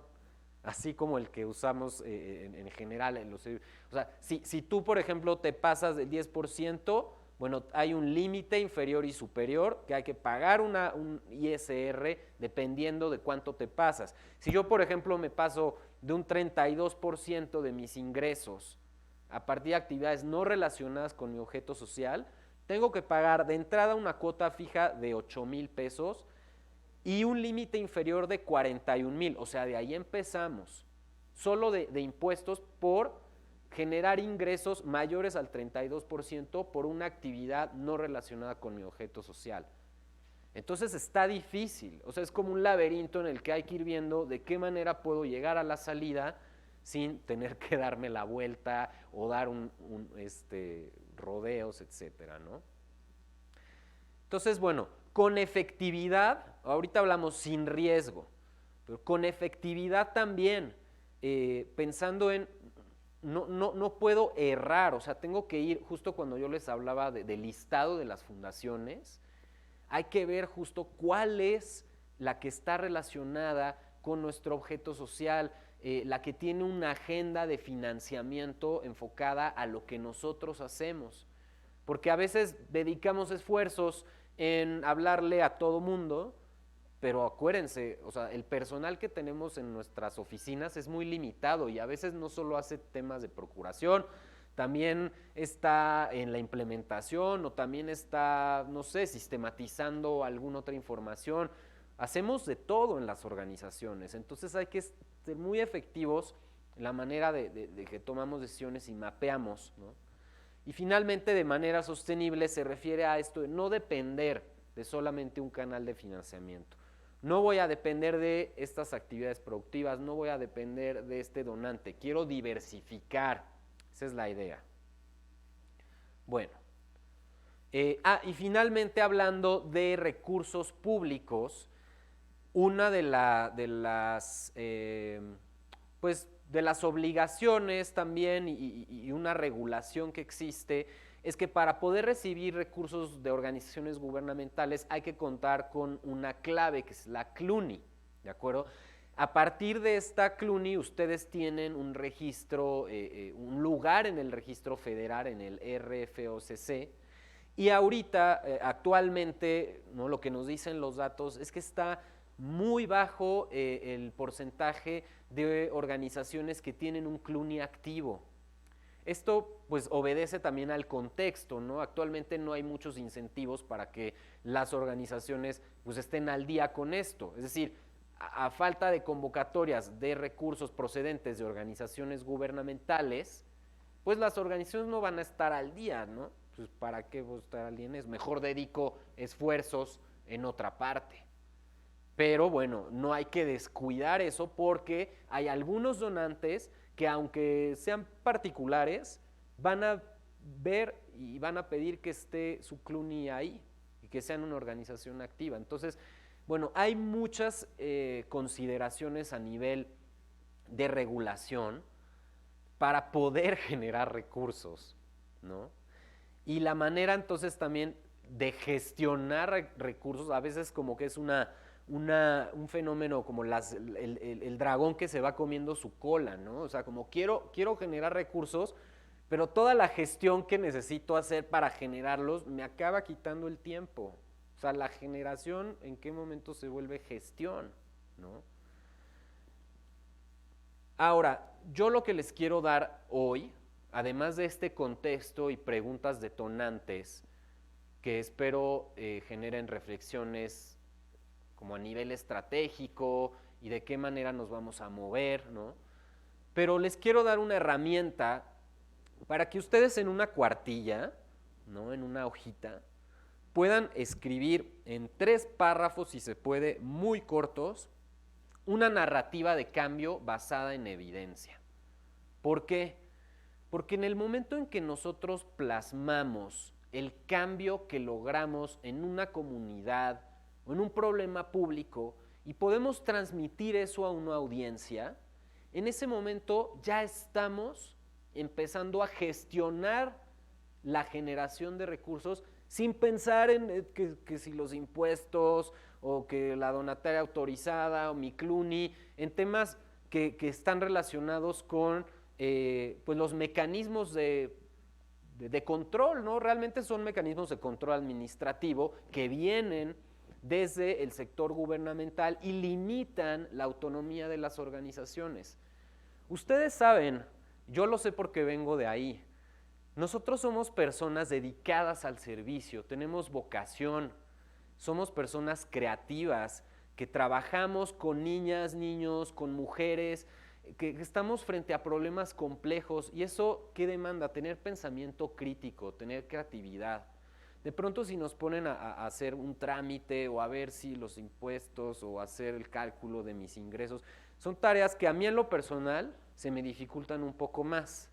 así como el que usamos en general. O sea, si tú, por ejemplo, te pasas del 10%, bueno, hay un límite inferior y superior que hay que pagar un ISR dependiendo de cuánto te pasas. Si yo, por ejemplo, me paso de un 32% de mis ingresos a partir de actividades no relacionadas con mi objeto social, tengo que pagar de entrada una cuota fija de 8,000 pesos y un límite inferior de 41,000, o sea, de ahí empezamos, solo de impuestos por generar ingresos mayores al 32% por una actividad no relacionada con mi objeto social. Entonces está difícil, o sea, es como un laberinto en el que hay que ir viendo de qué manera puedo llegar a la salida sin tener que darme la vuelta o dar rodeos, etcétera, ¿no? Entonces, bueno, con efectividad, ahorita hablamos sin riesgo, pero con efectividad también, pensando en no puedo errar, o sea, tengo que ir, justo cuando yo les hablaba del listado de las fundaciones, hay que ver justo cuál es la que está relacionada con nuestro objeto social, la que tiene una agenda de financiamiento enfocada a lo que nosotros hacemos, porque a veces dedicamos esfuerzos en hablarle a todo mundo, pero acuérdense, o sea, el personal que tenemos en nuestras oficinas es muy limitado y a veces no solo hace temas de procuración, también está en la implementación o también está, no sé, sistematizando alguna otra información. Hacemos de todo en las organizaciones, entonces hay que ser muy efectivos en la manera de que tomamos decisiones y mapeamos, ¿no? Y finalmente, de manera sostenible, se refiere a esto de no depender de solamente un canal de financiamiento. No voy a depender de estas actividades productivas, no voy a depender de este donante, quiero diversificar, esa es la idea. Bueno, y finalmente hablando de recursos públicos, una de las obligaciones también y una regulación que existe es que para poder recibir recursos de organizaciones gubernamentales hay que contar con una clave que es la CLUNY, ¿de acuerdo? A partir de esta CLUNY ustedes tienen un registro, un lugar en el registro federal, en el RFOCC, y ahorita, actualmente, ¿no? Lo que nos dicen los datos es que está muy bajo el porcentaje de organizaciones que tienen un CLUNY activo. Esto pues obedece también al contexto, ¿no? Actualmente no hay muchos incentivos para que las organizaciones pues estén al día con esto, es decir, a falta de convocatorias de recursos procedentes de organizaciones gubernamentales, pues las organizaciones no van a estar al día, ¿no? Pues ¿para qué voy a estar al día en eso? Mejor dedico esfuerzos en otra parte. Pero bueno, no hay que descuidar eso porque hay algunos donantes que aunque sean particulares, van a ver y van a pedir que esté su CLUNY ahí y que sean una organización activa. Entonces, bueno, hay muchas consideraciones a nivel de regulación para poder generar recursos, ¿no? Y la manera entonces también de gestionar recursos, a veces como que es un fenómeno como el dragón que se va comiendo su cola, ¿no? O sea, como quiero generar recursos, pero toda la gestión que necesito hacer para generarlos me acaba quitando el tiempo. O sea, la generación, ¿en qué momento se vuelve gestión? ¿No? Ahora, yo lo que les quiero dar hoy, además de este contexto y preguntas detonantes, que espero generen reflexiones como a nivel estratégico y de qué manera nos vamos a mover, ¿no? Pero les quiero dar una herramienta para que ustedes en una cuartilla, ¿no? En una hojita, puedan escribir en 3 párrafos, si se puede, muy cortos, una narrativa de cambio basada en evidencia. ¿Por qué? Porque en el momento en que nosotros plasmamos el cambio que logramos en una comunidad o en un problema público y podemos transmitir eso a una audiencia, en ese momento ya estamos empezando a gestionar la generación de recursos sin pensar en que si los impuestos o que la donataria autorizada o mi CLUNY, en temas que están relacionados con pues los mecanismos de control, ¿no? Realmente son mecanismos de control administrativo que vienen desde el sector gubernamental y limitan la autonomía de las organizaciones. Ustedes saben, yo lo sé porque vengo de ahí, nosotros somos personas dedicadas al servicio, tenemos vocación, somos personas creativas, que trabajamos con niñas, niños, con mujeres, que estamos frente a problemas complejos. ¿Y eso qué demanda? Tener pensamiento crítico, tener creatividad. De pronto si nos ponen a hacer un trámite o a ver si los impuestos o hacer el cálculo de mis ingresos, son tareas que a mí en lo personal se me dificultan un poco más.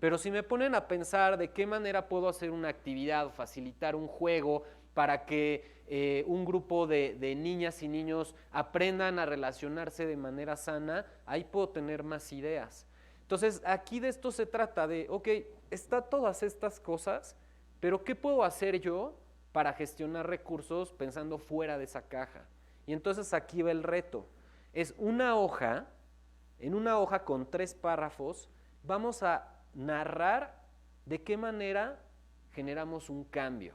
Pero si me ponen a pensar de qué manera puedo hacer una actividad, facilitar un juego para que un grupo de niñas y niños aprendan a relacionarse de manera sana, ahí puedo tener más ideas. Entonces, aquí de esto se trata de, ok, está todas estas cosas, pero ¿qué puedo hacer yo para gestionar recursos pensando fuera de esa caja? Y entonces aquí va el reto. Es una hoja, en una hoja con 3 párrafos, vamos a narrar de qué manera generamos un cambio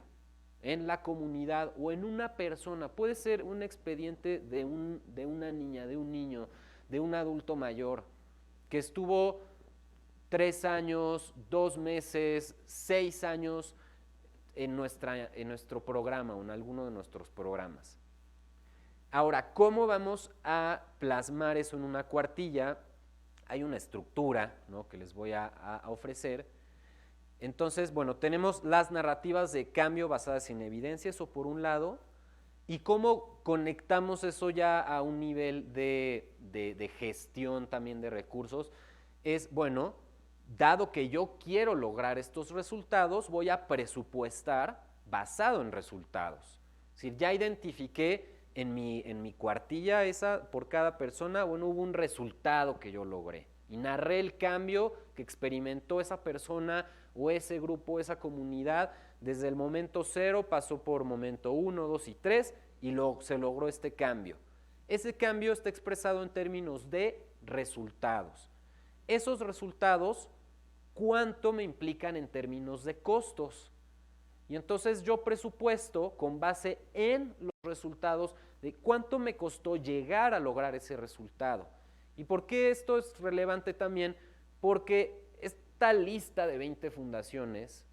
en la comunidad o en una persona. Puede ser un expediente de una niña, de un niño, de un adulto mayor que estuvo 3 años, 2 meses, 6 años en nuestro programa o en alguno de nuestros programas. Ahora, ¿cómo vamos a plasmar eso en una cuartilla? Hay una estructura, ¿no?, que les voy a ofrecer. Entonces, bueno, tenemos las narrativas de cambio basadas en evidencia, eso por un lado, y cómo conectamos eso ya a un nivel de gestión también de recursos. Es, bueno, dado que yo quiero lograr estos resultados, voy a presupuestar basado en resultados. Es decir, ya identifiqué en mi cuartilla esa por cada persona, bueno, hubo un resultado que yo logré y narré el cambio que experimentó esa persona o ese grupo, esa comunidad, desde el momento 0 pasó por momento 1, 2 y 3 y se logró este cambio. Ese cambio está expresado en términos de resultados. Esos resultados, ¿cuánto me implican en términos de costos? Y entonces yo presupuesto con base en los resultados de cuánto me costó llegar a lograr ese resultado. ¿Y por qué esto es relevante también? Porque esta lista de 20 fundaciones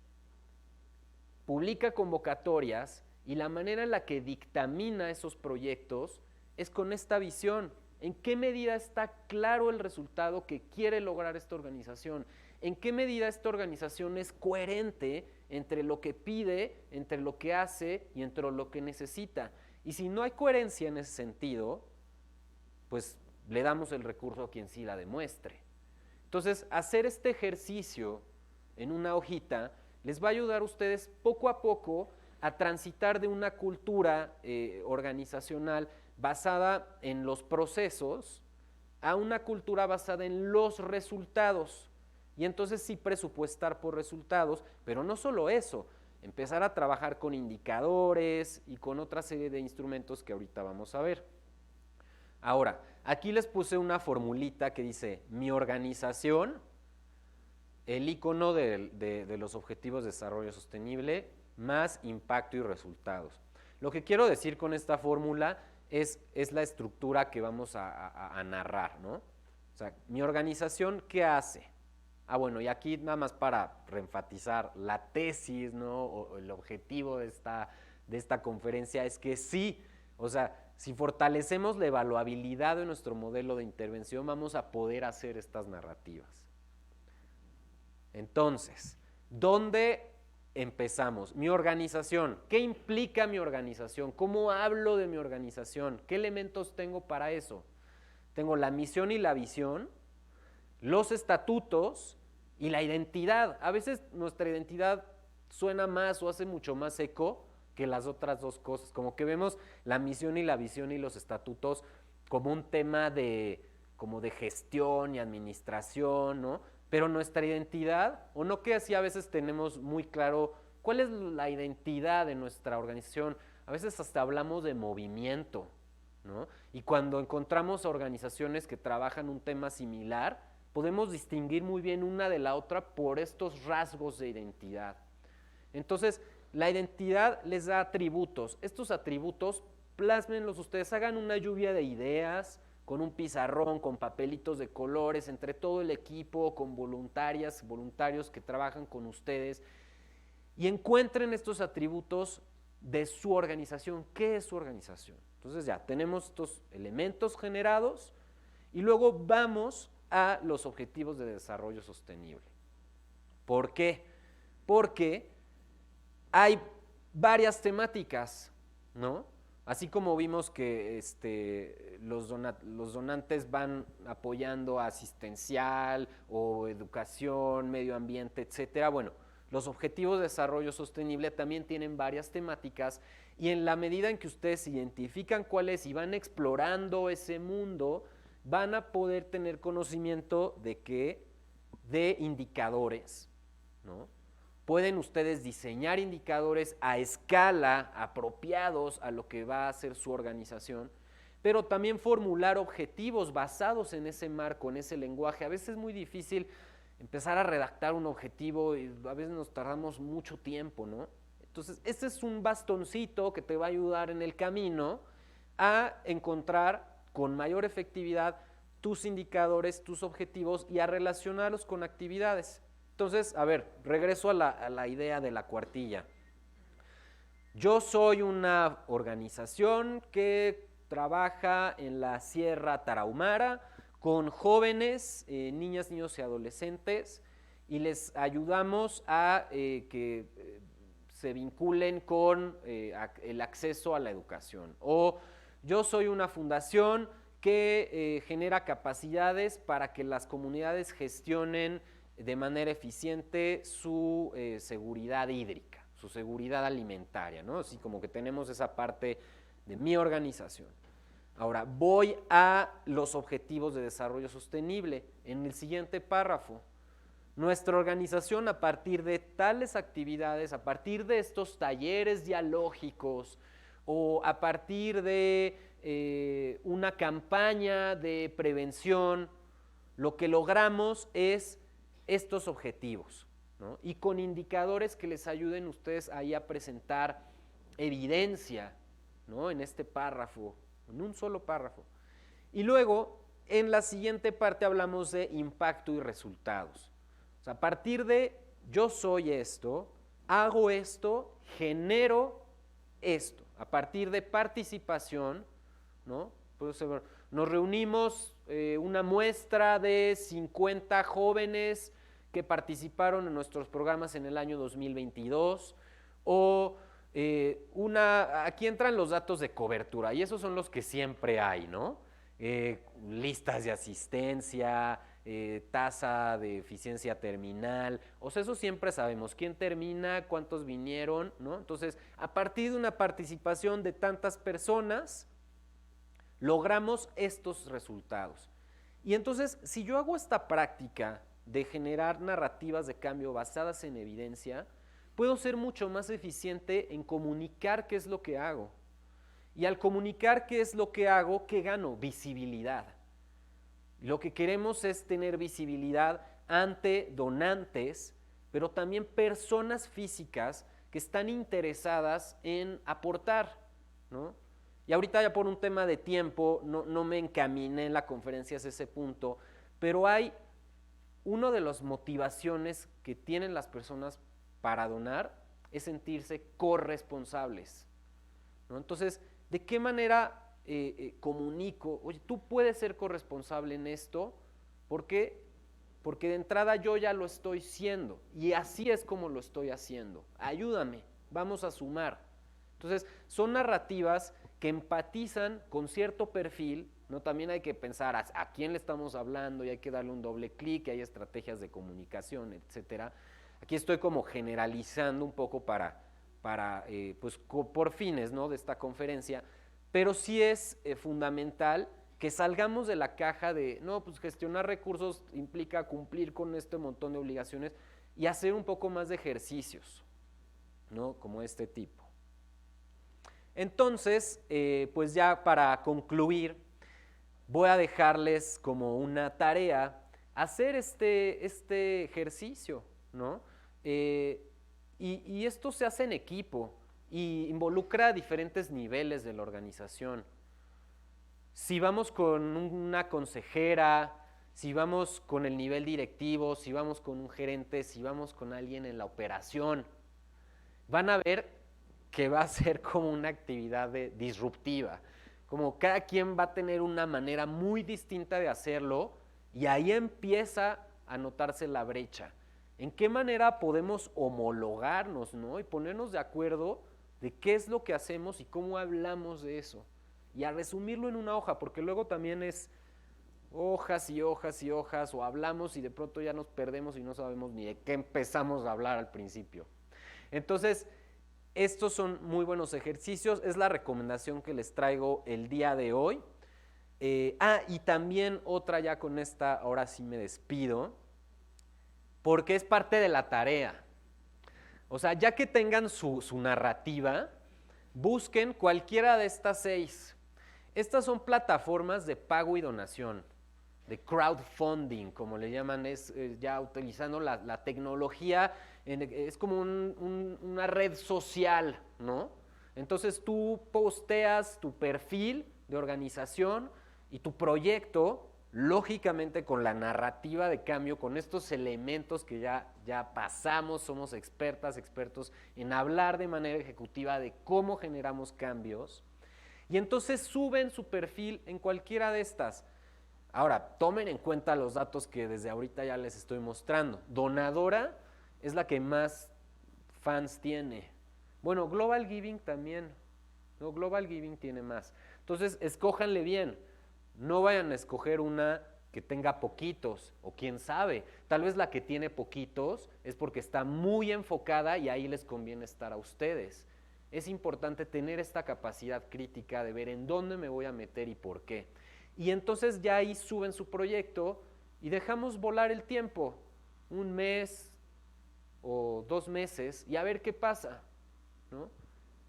publica convocatorias y la manera en la que dictamina esos proyectos es con esta visión. ¿En qué medida está claro el resultado que quiere lograr esta organización? ¿En qué medida esta organización es coherente entre lo que pide, entre lo que hace y entre lo que necesita? Y si no hay coherencia en ese sentido, pues le damos el recurso a quien sí la demuestre. Entonces, hacer este ejercicio en una hojita les va a ayudar a ustedes poco a poco a transitar de una cultura organizacional basada en los procesos a una cultura basada en los resultados. Y entonces sí presupuestar por resultados, pero no solo eso, empezar a trabajar con indicadores y con otra serie de instrumentos que ahorita vamos a ver. Ahora, aquí les puse una formulita que dice, mi organización, el icono de los Objetivos de Desarrollo Sostenible, más impacto y resultados. Lo que quiero decir con esta fórmula es la estructura que vamos a narrar, ¿no? O sea, mi organización, ¿qué hace? Bueno, y aquí nada más para reenfatizar la tesis, ¿no? O el objetivo de esta conferencia es que sí, o sea, si fortalecemos la evaluabilidad de nuestro modelo de intervención, vamos a poder hacer estas narrativas. Entonces, ¿dónde empezamos? Mi organización. ¿Qué implica mi organización? ¿Cómo hablo de mi organización? ¿Qué elementos tengo para eso? Tengo la misión y la visión, los estatutos y la identidad. A veces nuestra identidad suena más o hace mucho más eco que las otras dos cosas. Como que vemos la misión y la visión y los estatutos como un tema como de gestión y administración, ¿no? Pero nuestra identidad, o no que así a veces tenemos muy claro cuál es la identidad de nuestra organización. A veces hasta hablamos de movimiento, ¿no? Y cuando encontramos organizaciones que trabajan un tema similar, podemos distinguir muy bien una de la otra por estos rasgos de identidad. Entonces, la identidad les da atributos. Estos atributos, plásmenlos ustedes, hagan una lluvia de ideas, con un pizarrón, con papelitos de colores, entre todo el equipo, con voluntarios que trabajan con ustedes, y encuentren estos atributos de su organización. ¿Qué es su organización? Entonces ya tenemos estos elementos generados y luego vamos a los objetivos de desarrollo sostenible. ¿Por qué? Porque hay varias temáticas, ¿no? Así como vimos que los donantes van apoyando asistencial o educación, medio ambiente, etcétera. Bueno, los objetivos de desarrollo sostenible también tienen varias temáticas y en la medida en que ustedes identifican cuáles y van explorando ese mundo, van a poder tener conocimiento de indicadores, ¿no? Pueden ustedes diseñar indicadores a escala apropiados a lo que va a hacer su organización, pero también formular objetivos basados en ese marco, en ese lenguaje. A veces es muy difícil empezar a redactar un objetivo y a veces nos tardamos mucho tiempo, ¿no? Entonces, este es un bastoncito que te va a ayudar en el camino a encontrar con mayor efectividad tus indicadores, tus objetivos y a relacionarlos con actividades. Entonces, a ver, regreso a la idea de la cuartilla. Yo soy una organización que trabaja en la Sierra Tarahumara con jóvenes, niñas, niños y adolescentes y les ayudamos a que se vinculen con el acceso a la educación. O yo soy una fundación que genera capacidades para que las comunidades gestionen de manera eficiente su seguridad hídrica, su seguridad alimentaria, ¿no? Así como que tenemos esa parte de mi organización. Ahora, voy a los objetivos de desarrollo sostenible. En el siguiente párrafo, nuestra organización a partir de tales actividades, a partir de estos talleres dialógicos o a partir de una campaña de prevención, lo que logramos es estos objetivos, ¿no? Y con indicadores que les ayuden ustedes ahí a presentar evidencia, ¿no? En este párrafo, en un solo párrafo. Y luego, en la siguiente parte hablamos de impacto y resultados. O sea, a partir de yo soy esto, hago esto, genero esto. A partir de participación, ¿no? Pues, nos reunimos una muestra de 50 jóvenes que participaron en nuestros programas en el año 2022 o aquí entran los datos de cobertura y esos son los que siempre hay, ¿no? Listas de asistencia, tasa de eficiencia terminal, o sea, eso siempre sabemos, quién termina, cuántos vinieron, ¿no? Entonces, a partir de una participación de tantas personas, logramos estos resultados. Y entonces, si yo hago esta práctica de generar narrativas de cambio basadas en evidencia, puedo ser mucho más eficiente en comunicar qué es lo que hago. Y al comunicar qué es lo que hago, ¿qué gano? Visibilidad. Lo que queremos es tener visibilidad ante donantes, pero también personas físicas que están interesadas en aportar. ¿no? Y ahorita ya por un tema de tiempo no me encaminé en la conferencia hacia ese punto, pero hay una de las motivaciones que tienen las personas para donar es sentirse corresponsables, ¿no? Entonces, ¿de qué manera comunico? Oye, tú puedes ser corresponsable en esto, ¿por qué? Porque de entrada yo ya lo estoy siendo y así es como lo estoy haciendo. Ayúdame, vamos a sumar. Entonces, son narrativas que empatizan con cierto perfil, ¿no? También hay que pensar a quién le estamos hablando y hay que darle un doble clic, y hay estrategias de comunicación, etcétera. Aquí estoy como generalizando un poco para pues, por fines, ¿no?, de esta conferencia, pero sí es fundamental que salgamos de la caja de, no, pues gestionar recursos implica cumplir con este montón de obligaciones y hacer un poco más de ejercicios, ¿no?, como este tipo. Entonces, pues ya para concluir, voy a dejarles como una tarea hacer este ejercicio, ¿no? Y esto se hace en equipo y involucra diferentes niveles de la organización. Si vamos con una consejera, si vamos con el nivel directivo, si vamos con un gerente, si vamos con alguien en la operación, van a ver que va a ser como una actividad disruptiva, como cada quien va a tener una manera muy distinta de hacerlo y ahí empieza a notarse la brecha. ¿En qué manera podemos homologarnos, ¿no?, y ponernos de acuerdo de qué es lo que hacemos y cómo hablamos de eso? Y a resumirlo en una hoja, porque luego también es hojas y hojas y hojas, o hablamos y de pronto ya nos perdemos y no sabemos ni de qué empezamos a hablar al principio. Entonces, estos son muy buenos ejercicios, es la recomendación que les traigo el día de hoy. Y también otra, ya con esta, ahora sí me despido, porque es parte de la tarea. O sea, ya que tengan su narrativa, busquen cualquiera de estas 6. Estas son plataformas de pago y donación, de crowdfunding, como le llaman, es ya utilizando la tecnología, es como una red social, ¿no? Entonces tú posteas tu perfil de organización y tu proyecto, lógicamente con la narrativa de cambio, con estos elementos que ya pasamos, somos expertos en hablar de manera ejecutiva de cómo generamos cambios, y entonces suben su perfil en cualquiera de estas. Ahora, tomen en cuenta los datos que desde ahorita ya les estoy mostrando. Donadora es la que más fans tiene. Bueno, Global Giving también. No, Global Giving tiene más. Entonces, escójanle bien. No vayan a escoger una que tenga poquitos, o quién sabe. Tal vez la que tiene poquitos es porque está muy enfocada y ahí les conviene estar a ustedes. Es importante tener esta capacidad crítica de ver en dónde me voy a meter y por qué. Y entonces ya ahí suben su proyecto y dejamos volar el tiempo, 1 mes o 2 meses, y a ver qué pasa, ¿no?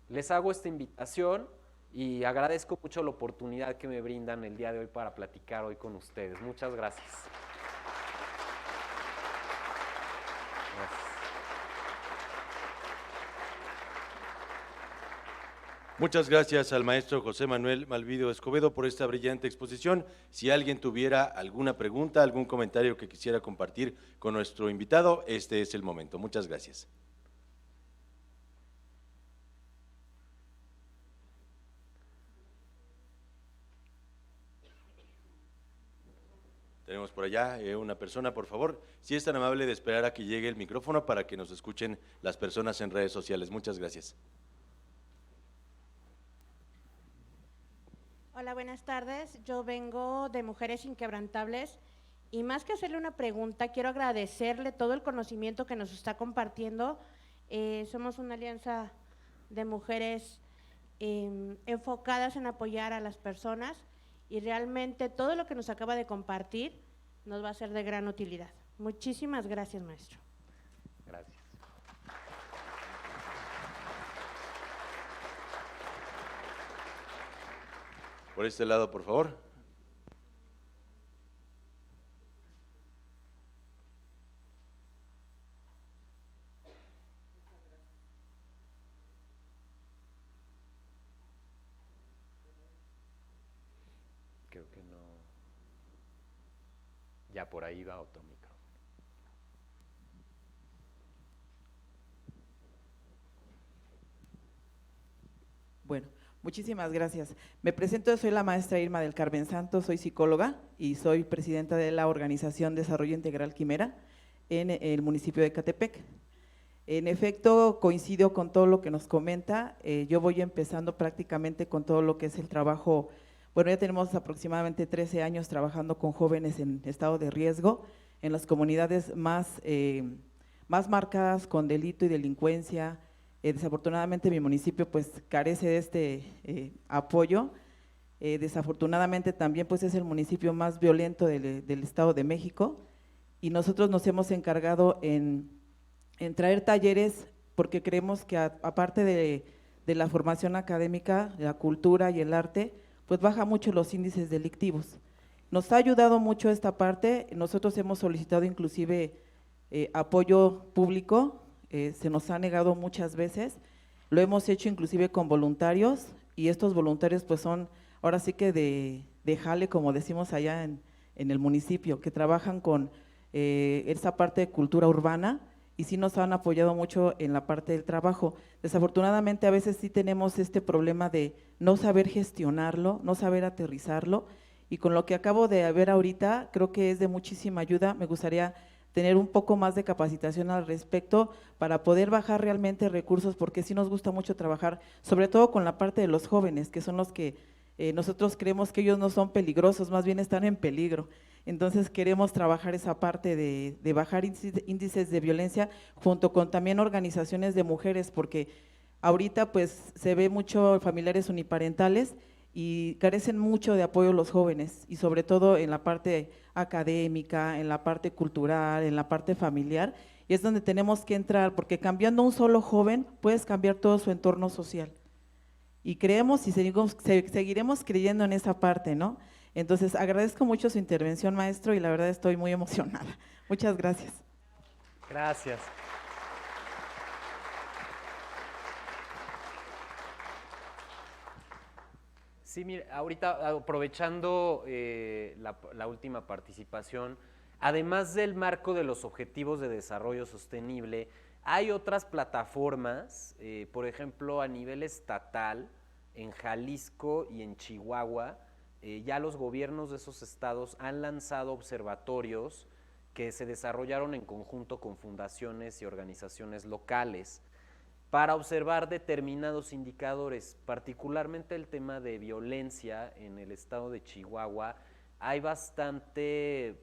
Les hago esta invitación y agradezco mucho la oportunidad que me brindan el día de hoy para platicar hoy con ustedes. Muchas gracias. Muchas gracias al maestro José Manuel Malvido Escobedo por esta brillante exposición. Si alguien tuviera alguna pregunta, algún comentario que quisiera compartir con nuestro invitado, este es el momento. Muchas gracias. Tenemos por allá una persona, por favor, si es tan amable de esperar a que llegue el micrófono para que nos escuchen las personas en redes sociales. Muchas gracias. Hola, buenas tardes. Yo vengo de Mujeres Inquebrantables y más que hacerle una pregunta, quiero agradecerle todo el conocimiento que nos está compartiendo. Somos una alianza de mujeres enfocadas en apoyar a las personas y realmente todo lo que nos acaba de compartir nos va a ser de gran utilidad. Muchísimas gracias, maestro. Gracias. Por este lado, por favor. Ya por ahí va otro micro. Bueno, muchísimas gracias. Me presento, soy la maestra Irma del Carmen Santos, soy psicóloga y soy presidenta de la Organización Desarrollo Integral Quimera en el municipio de Ecatepec. En efecto, coincido con todo lo que nos comenta. Yo voy empezando prácticamente con todo lo que es el trabajo. Bueno, ya tenemos aproximadamente 13 años trabajando con jóvenes en estado de riesgo, en las comunidades más marcadas con delito y delincuencia. Desafortunadamente mi municipio pues carece de este apoyo. Desafortunadamente también pues es el municipio más violento del Estado de México, y nosotros nos hemos encargado en traer talleres porque creemos que aparte de la formación académica, la cultura y el arte, pues baja mucho los índices delictivos. Nos ha ayudado mucho esta parte. Nosotros hemos solicitado inclusive apoyo público, se nos ha negado muchas veces, lo hemos hecho inclusive con voluntarios, y estos voluntarios pues son ahora sí que de jale, como decimos allá en el municipio, que trabajan con esa parte de cultura urbana, y sí nos han apoyado mucho en la parte del trabajo. Desafortunadamente a veces sí tenemos este problema de no saber gestionarlo, no saber aterrizarlo, y con lo que acabo de ver ahorita creo que es de muchísima ayuda. Me gustaría tener un poco más de capacitación al respecto para poder bajar realmente recursos, porque sí nos gusta mucho trabajar, sobre todo con la parte de los jóvenes, que son los que nosotros creemos que ellos no son peligrosos, más bien están en peligro. Entonces queremos trabajar esa parte de bajar índices de violencia junto con también organizaciones de mujeres, porque ahorita pues se ve mucho familiares uniparentales y carecen mucho de apoyo los jóvenes, y sobre todo en la parte académica, en la parte cultural, en la parte familiar, y es donde tenemos que entrar, porque cambiando un solo joven puedes cambiar todo su entorno social. Y creemos y seguiremos creyendo en esa parte, ¿no? Entonces, agradezco mucho su intervención, maestro, y la verdad estoy muy emocionada. Muchas gracias. Gracias. Sí, mire, ahorita aprovechando la última participación, además del marco de los Objetivos de Desarrollo Sostenible, hay otras plataformas, por ejemplo, a nivel estatal, en Jalisco y en Chihuahua, ya los gobiernos de esos estados han lanzado observatorios que se desarrollaron en conjunto con fundaciones y organizaciones locales para observar determinados indicadores, particularmente el tema de violencia en el estado de Chihuahua. Hay bastante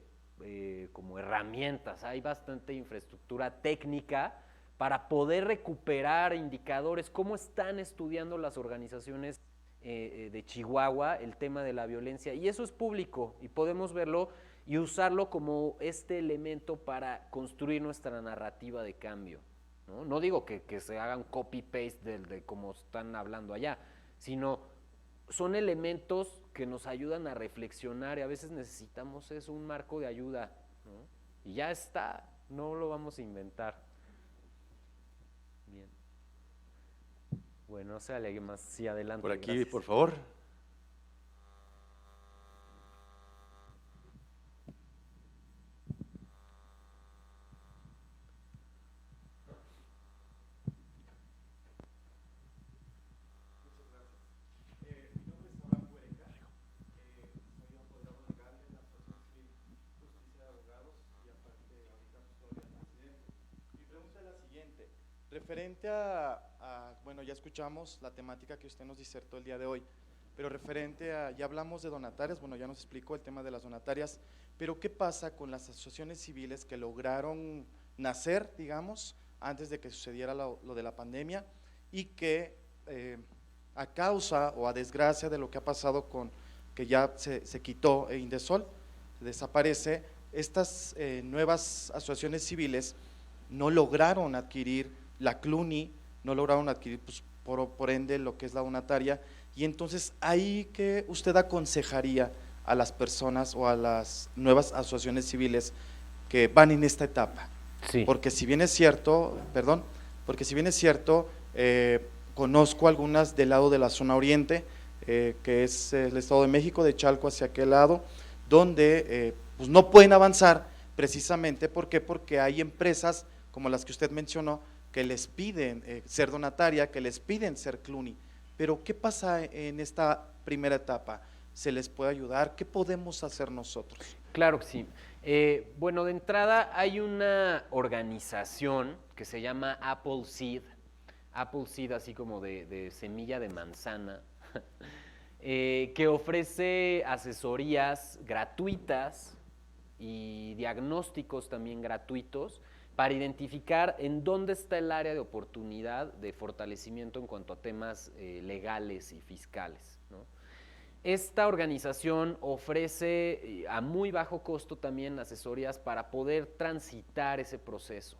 como herramientas, hay bastante infraestructura técnica para poder recuperar indicadores. ¿Cómo están estudiando las organizaciones de Chihuahua el tema de la violencia? Y eso es público y podemos verlo y usarlo como este elemento para construir nuestra narrativa de cambio. No digo que se hagan copy-paste de cómo están hablando allá, sino son elementos que nos ayudan a reflexionar, y a veces necesitamos eso, un marco de ayuda, ¿no? Y ya está, no lo vamos a inventar. Bien. Bueno, se alegue más, sí, adelante. Por aquí, gracias. por favor. Referente bueno, ya escuchamos la temática que usted nos disertó el día de hoy, pero referente ya hablamos de donatarias, bueno, ya nos explicó el tema de las donatarias, pero ¿qué pasa con las asociaciones civiles que lograron nacer, digamos, antes de que sucediera lo de la pandemia, y que a causa o a desgracia de lo que ha pasado con que ya se quitó Indesol, desaparece, estas nuevas asociaciones civiles no lograron adquirir la CLUNY, no lograron adquirir pues, por ende lo que es la donataria, y entonces ahí que usted aconsejaría a las personas o a las nuevas asociaciones civiles que van en esta etapa. Sí. Porque si bien es cierto, conozco algunas del lado de la zona oriente, que es el Estado de México, de Chalco hacia aquel lado, donde pues no pueden avanzar precisamente, ¿por qué? Porque hay empresas como las que usted mencionó que les piden ser donataria, que les piden ser CLUNY. Pero ¿qué pasa en esta primera etapa? ¿Se les puede ayudar? ¿Qué podemos hacer nosotros? Claro que sí. Bueno, de entrada hay una organización que se llama Apple Seed así como de semilla de manzana, que ofrece asesorías gratuitas y diagnósticos también gratuitos para identificar en dónde está el área de oportunidad de fortalecimiento en cuanto a temas legales y fiscales, ¿no? Esta organización ofrece a muy bajo costo también asesorías para poder transitar ese proceso.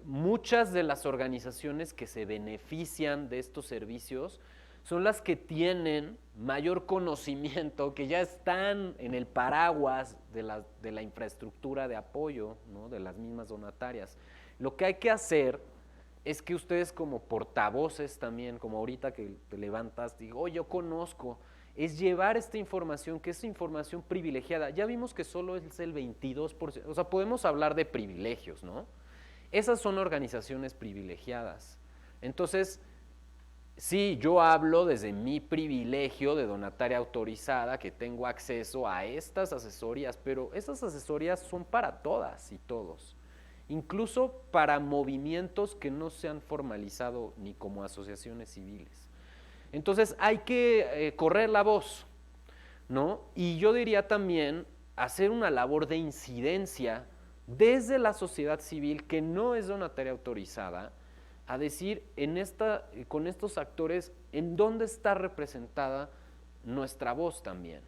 Muchas de las organizaciones que se benefician de estos servicios son las que tienen mayor conocimiento, que ya están en el paraguas de la infraestructura de apoyo, ¿no? De las mismas donatarias. Lo que hay que hacer es que ustedes como portavoces también, como ahorita que te levantas, digo, oh, yo conozco, es llevar esta información, que es información privilegiada. Ya vimos que solo es el 22%, o sea, podemos hablar de privilegios, ¿no? Esas son organizaciones privilegiadas. Entonces, sí, yo hablo desde mi privilegio de donataria autorizada, que tengo acceso a estas asesorías, pero estas asesorías son para todas y todos, incluso para movimientos que no se han formalizado ni como asociaciones civiles. Entonces hay que correr la voz, ¿no? Y yo diría también hacer una labor de incidencia desde la sociedad civil que no es donataria autorizada, a decir con estos actores en dónde está representada nuestra voz también.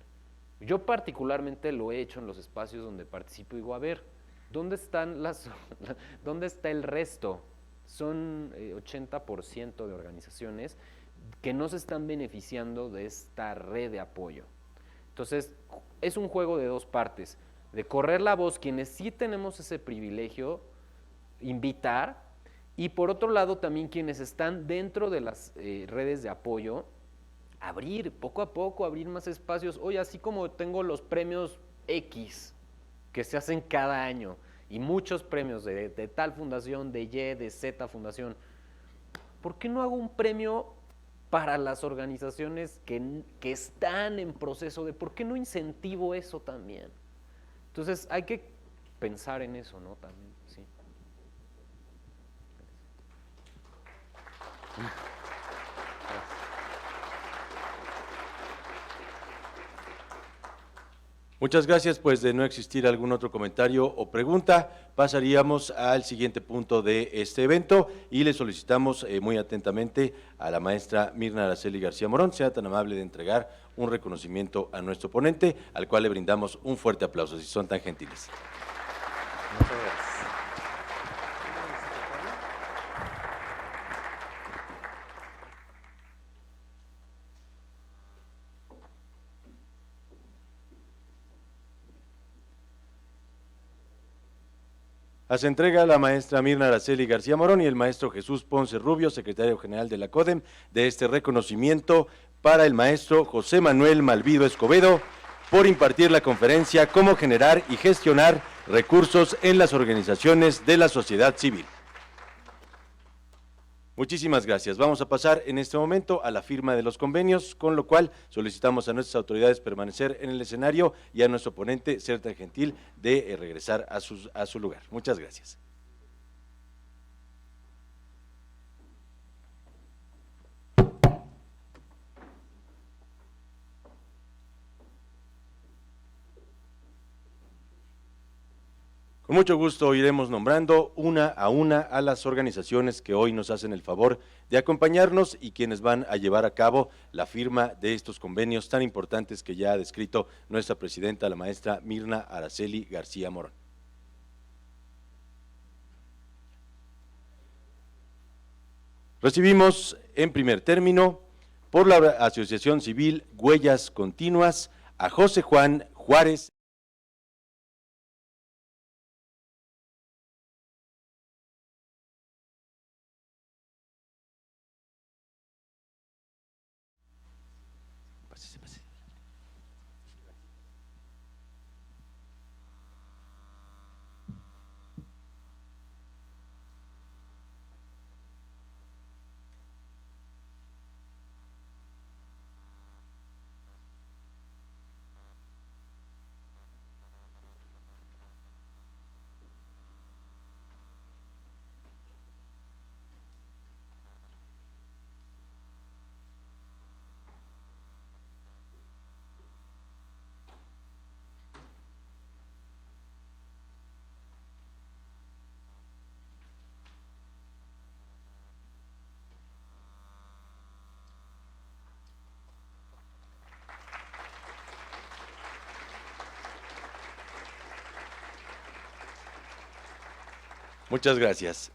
Yo particularmente lo he hecho en los espacios donde participo y digo, a ver, ¿dónde está el resto? Son 80% de organizaciones que no se están beneficiando de esta red de apoyo. Entonces, es un juego de dos partes, de correr la voz, quienes sí tenemos ese privilegio, invitar, y por otro lado también quienes están dentro de las redes de apoyo, abrir poco a poco, abrir más espacios. Oye, así como tengo los premios X que se hacen cada año y muchos premios de tal fundación, de Y, de Z fundación, ¿por qué no hago un premio para las organizaciones que están en proceso de, ¿por qué no incentivo eso también? Entonces hay que pensar en eso, ¿no? También, sí. Muchas gracias, pues de no existir algún otro comentario o pregunta, pasaríamos al siguiente punto de este evento y le solicitamos muy atentamente a la maestra Mirna Araceli García Morón, sea tan amable de entregar un reconocimiento a nuestro ponente, al cual le brindamos un fuerte aplauso, si son tan gentiles. Muchas gracias. Hace entrega la maestra Mirna Araceli García Morón y el maestro Jesús Ponce Rubio, secretario general de la CODEM, de este reconocimiento para el maestro José Manuel Malvido Escobedo por impartir la conferencia Cómo generar y gestionar recursos en las organizaciones de la sociedad civil. Muchísimas gracias. Vamos a pasar en este momento a la firma de los convenios, con lo cual solicitamos a nuestras autoridades permanecer en el escenario y a nuestro ponente ser tan gentil de regresar a su lugar. Muchas gracias. Con mucho gusto iremos nombrando una a las organizaciones que hoy nos hacen el favor de acompañarnos y quienes van a llevar a cabo la firma de estos convenios tan importantes que ya ha descrito nuestra presidenta, la maestra Mirna Araceli García Morón. Recibimos en primer término por la Asociación Civil Huellas Continuas a José Juan Juárez. Muchas gracias.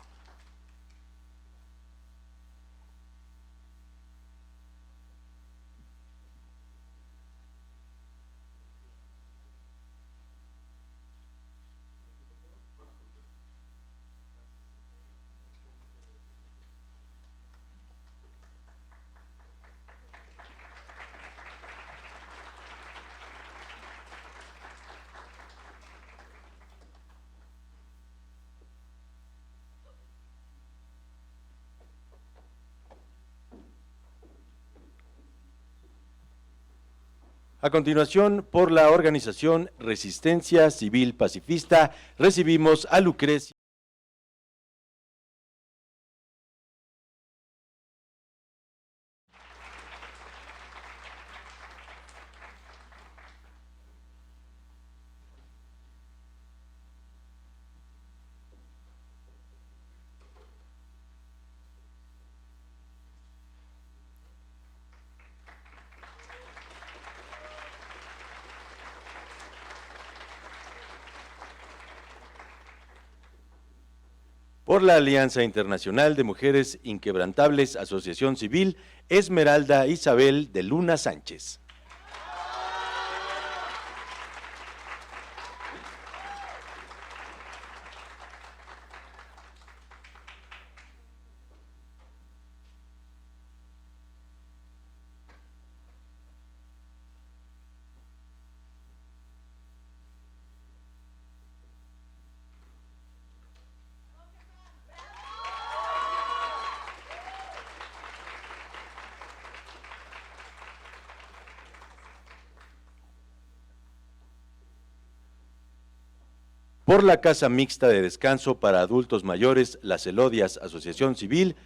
A continuación, por la organización Resistencia Civil Pacifista, recibimos a Lucrecia. Por la Alianza Internacional de Mujeres Inquebrantables, Asociación Civil, Esmeralda Isabel de Luna Sánchez. Por la Casa Mixta de Descanso para Adultos Mayores, Las Elodias, Asociación Civil,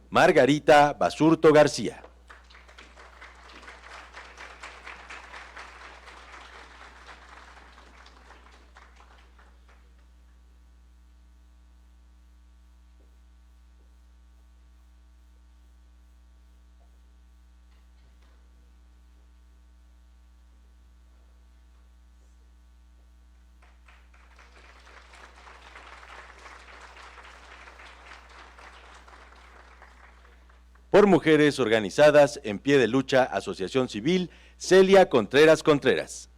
Margarita Basurto García. Por Mujeres Organizadas en Pie de Lucha, Asociación Civil, Celia Contreras Contreras.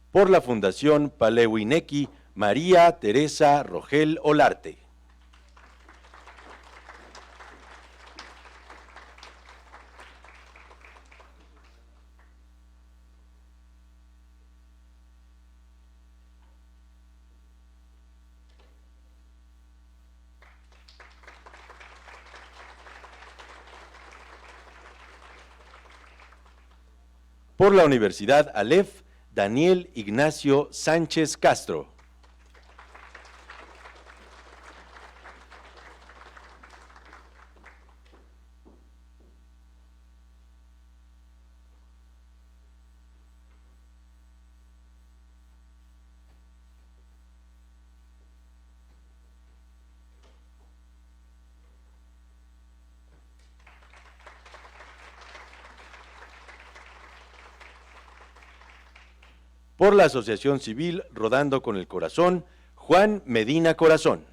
Por la Fundación Palewineki, María Teresa Rogel Olarte. Por la Universidad Aleph, Daniel Ignacio Sánchez Castro. Por la Asociación Civil Rodando con el Corazón, Juan Medina Corazón.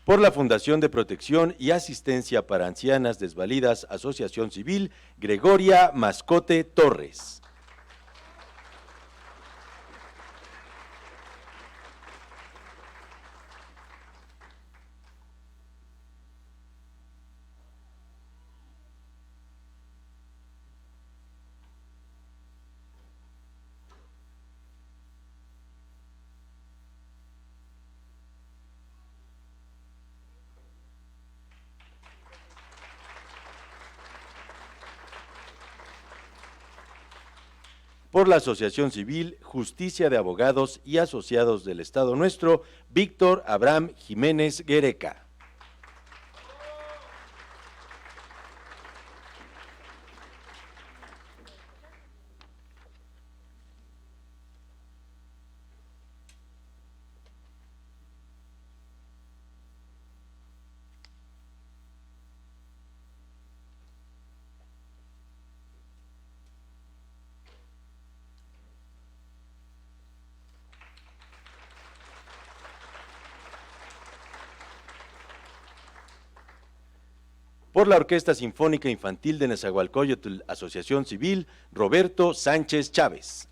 Por la Fundación de Protección y Asistencia para Ancianas Desvalidas, Asociación Civil, Gregoria Mascote Torres. Por la Asociación Civil, Justicia de Abogados y Asociados del Estado Nuestro, Víctor Abraham Jiménez Guereca. Por la Orquesta Sinfónica Infantil de Nezahualcóyotl, Asociación Civil, Roberto Sánchez Chávez.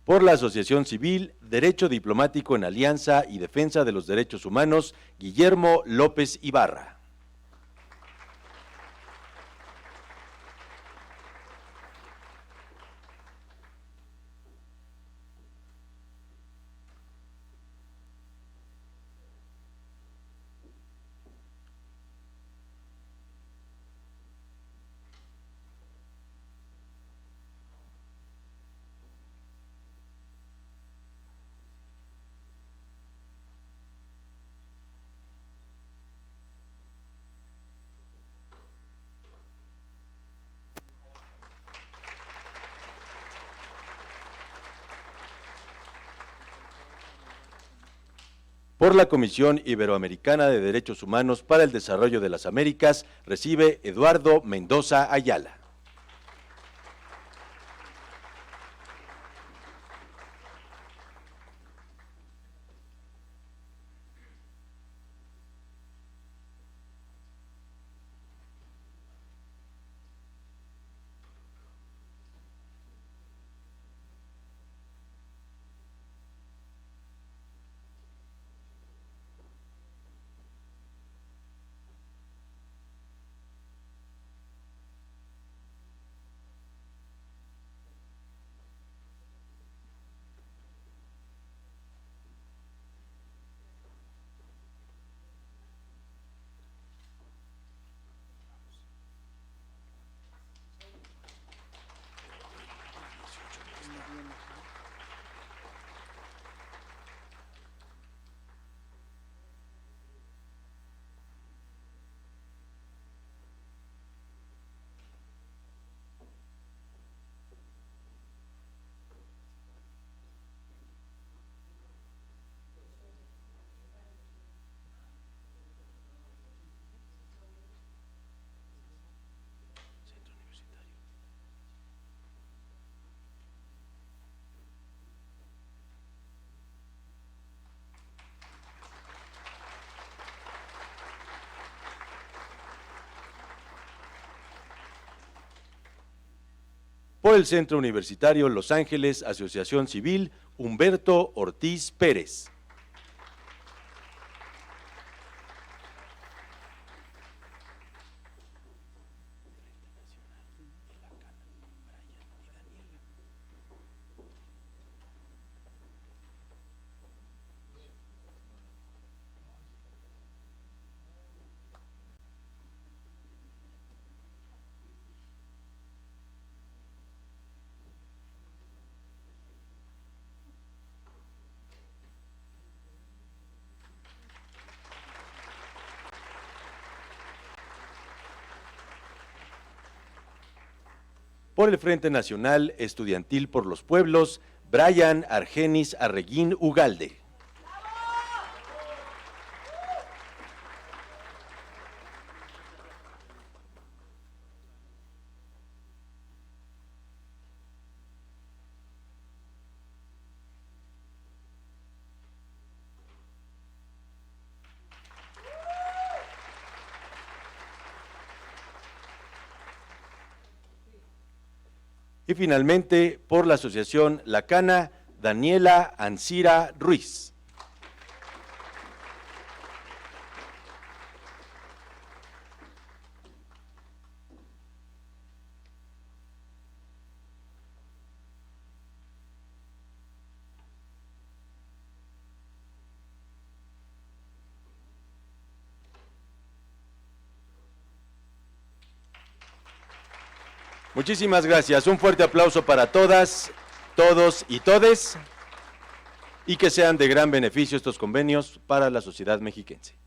Por la Asociación Civil, Derecho Diplomático en Alianza y Defensa de los Derechos Humanos, Guillermo López Ibarra. Por la Comisión Iberoamericana de Derechos Humanos para el Desarrollo de las Américas, recibe Eduardo Mendoza Ayala. Por el Centro Universitario Los Ángeles, Asociación Civil, Humberto Ortiz Pérez. Por el Frente Nacional Estudiantil por los Pueblos, Brian Argenis Arreguín Ugalde. Y finalmente, por la Asociación La Cana, Daniela Ancira Ruiz. Muchísimas gracias. Un fuerte aplauso para todas, todos y todes, y que sean de gran beneficio estos convenios para la sociedad mexiquense.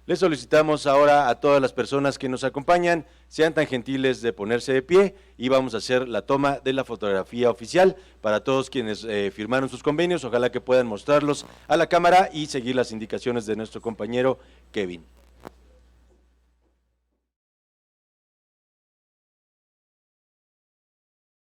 Les solicitamos ahora a todas las personas que nos acompañan, sean tan gentiles de ponerse de pie y vamos a hacer la toma de la fotografía oficial para todos quienes firmaron sus convenios. Ojalá que puedan mostrarlos a la cámara y seguir las indicaciones de nuestro compañero Kevin.